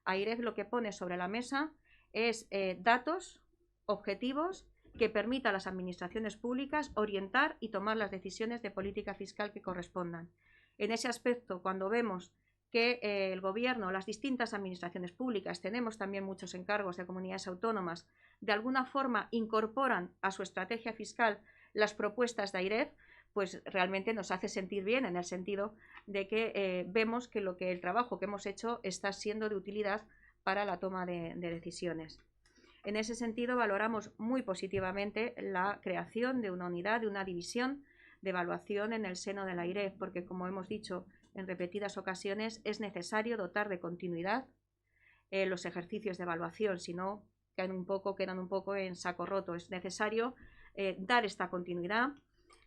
AIREF lo que pone sobre la mesa es datos objetivos que permitan a las administraciones públicas orientar y tomar las decisiones de política fiscal que correspondan. En ese aspecto, cuando vemos que el Gobierno, las distintas administraciones públicas, tenemos también muchos encargos de comunidades autónomas, de alguna forma incorporan a su estrategia fiscal las propuestas de AIREF, pues realmente nos hace sentir bien, en el sentido de que vemos que el trabajo que hemos hecho está siendo de utilidad para la toma de decisiones. En ese sentido, valoramos muy positivamente la creación de una unidad, de una división de evaluación en el seno de la AIREF, porque, como hemos dicho en repetidas ocasiones, es necesario dotar de continuidad los ejercicios de evaluación, si no quedan un poco en saco roto. Es necesario dar esta continuidad,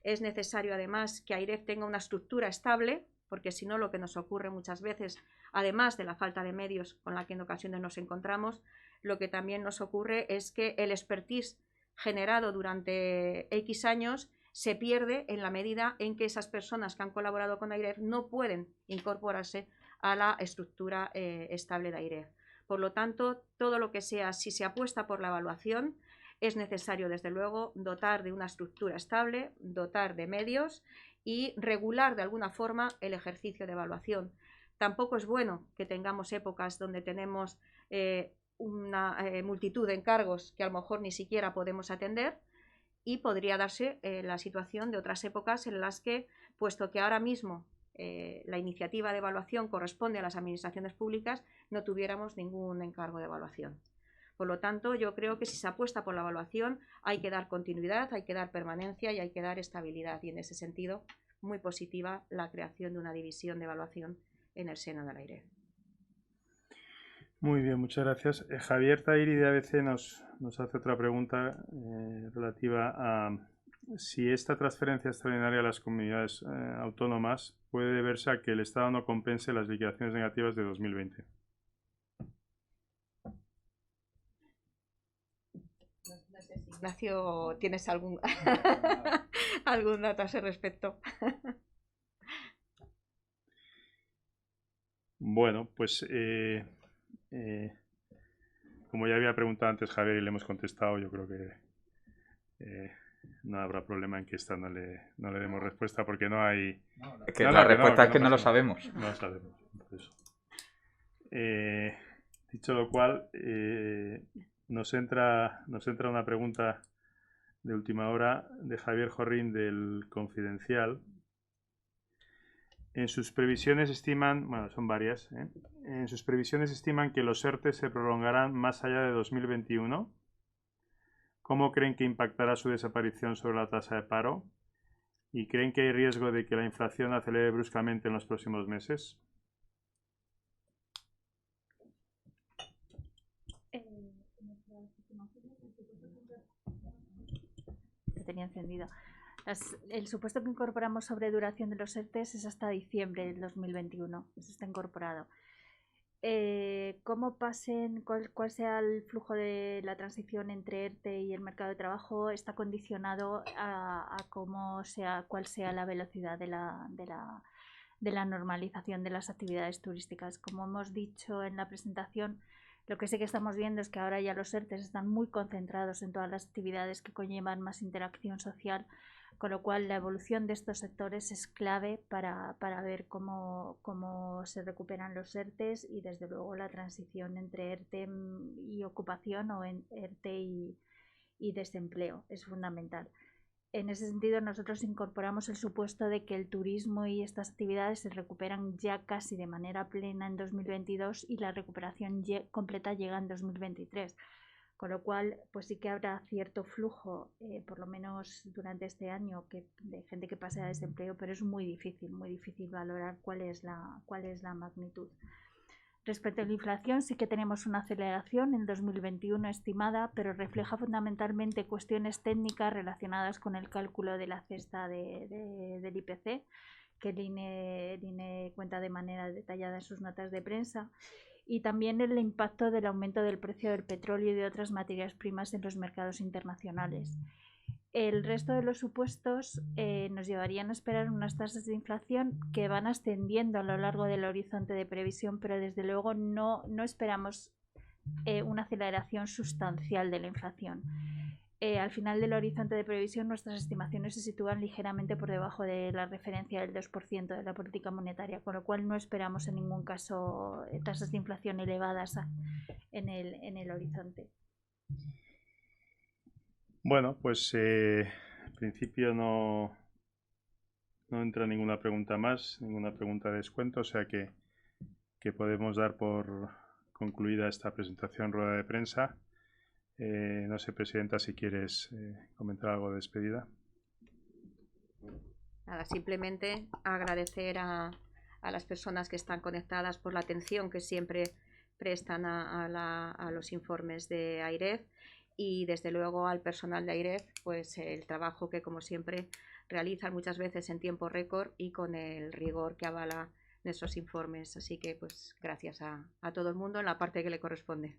es necesario además que AIREF tenga una estructura estable, porque si no, lo que nos ocurre muchas veces, además de la falta de medios con la que en ocasiones nos encontramos, lo que también nos ocurre es que el expertise generado durante X años se pierde en la medida en que esas personas que han colaborado con AIREF no pueden incorporarse a la estructura estable de AIREF. Por lo tanto, todo lo que sea, si se apuesta por la evaluación, es necesario, desde luego, dotar de una estructura estable, dotar de medios y regular de alguna forma el ejercicio de evaluación. Tampoco es bueno que tengamos épocas donde tenemos una multitud de encargos que a lo mejor ni siquiera podemos atender, y podría darse la situación de otras épocas en las que, puesto que ahora mismo la iniciativa de evaluación corresponde a las administraciones públicas, no tuviéramos ningún encargo de evaluación. Por lo tanto, yo creo que si se apuesta por la evaluación hay que dar continuidad, hay que dar permanencia y hay que dar estabilidad, y en ese sentido muy positiva la creación de una división de evaluación en el seno de la AIREF. Muy bien, muchas gracias. Javier Tahiri de ABC nos hace otra pregunta relativa a si esta transferencia extraordinaria a las comunidades autónomas puede deberse a que el Estado no compense las liquidaciones negativas de 2020. No sé si, Ignacio, ¿tienes algún algún dato a ese respecto? Bueno, pues como ya había preguntado antes Javier y le hemos contestado, yo creo que no habrá problema en que esta no le demos respuesta, porque no hay... Que la respuesta es que no lo sabemos. No lo sabemos. Dicho lo cual, nos entra una pregunta de última hora de Javier Jorrín del Confidencial. En sus previsiones estiman, bueno, son varias, en sus previsiones estiman que los ERTE se prolongarán más allá de 2021. ¿Cómo creen que impactará su desaparición sobre la tasa de paro? ¿Y creen que hay riesgo de que la inflación acelere bruscamente en los próximos meses? Tenía encendido. El supuesto que incorporamos sobre duración de los ERTES es hasta diciembre del 2021. Eso está incorporado. Cómo pasen, cuál sea el flujo de la transición entre ERTE y el mercado de trabajo está condicionado a cuál sea la velocidad de la normalización de las actividades turísticas. Como hemos dicho en la presentación, lo que sí que estamos viendo es que ahora ya los ERTES están muy concentrados en todas las actividades que conllevan más interacción social, con lo cual la evolución de estos sectores es clave para ver cómo se recuperan los ERTES, y desde luego la transición entre ERTE y ocupación, o en ERTE y desempleo, es fundamental. En ese sentido, nosotros incorporamos el supuesto de que el turismo y estas actividades se recuperan ya casi de manera plena en 2022 y la recuperación completa llega en 2023. Con lo cual, pues sí que habrá cierto flujo, por lo menos durante este año, de gente que pase a desempleo, pero es muy difícil valorar cuál es la magnitud. Respecto a la inflación, sí que tenemos una aceleración en 2021 estimada, pero refleja fundamentalmente cuestiones técnicas relacionadas con el cálculo de la cesta del IPC, que el INE cuenta de manera detallada en sus notas de prensa, y también el impacto del aumento del precio del petróleo y de otras materias primas en los mercados internacionales. El resto de los supuestos nos llevarían a esperar unas tasas de inflación que van ascendiendo a lo largo del horizonte de previsión, pero desde luego no esperamos una aceleración sustancial de la inflación. Al final del horizonte de previsión, nuestras estimaciones se sitúan ligeramente por debajo de la referencia del 2% de la política monetaria, con lo cual no esperamos en ningún caso tasas de inflación elevadas en el horizonte. Bueno, pues en principio no entra ninguna pregunta más, ninguna pregunta de descuento, o sea que podemos dar por concluida esta presentación rueda de prensa. No sé, Presidenta, si quieres comentar algo de despedida. Nada, simplemente agradecer a las personas que están conectadas por la atención que siempre prestan a los informes de AIREF, y desde luego al personal de AIREF, pues el trabajo que como siempre realizan muchas veces en tiempo récord y con el rigor que avala nuestros informes. Así que pues gracias a todo el mundo en la parte que le corresponde.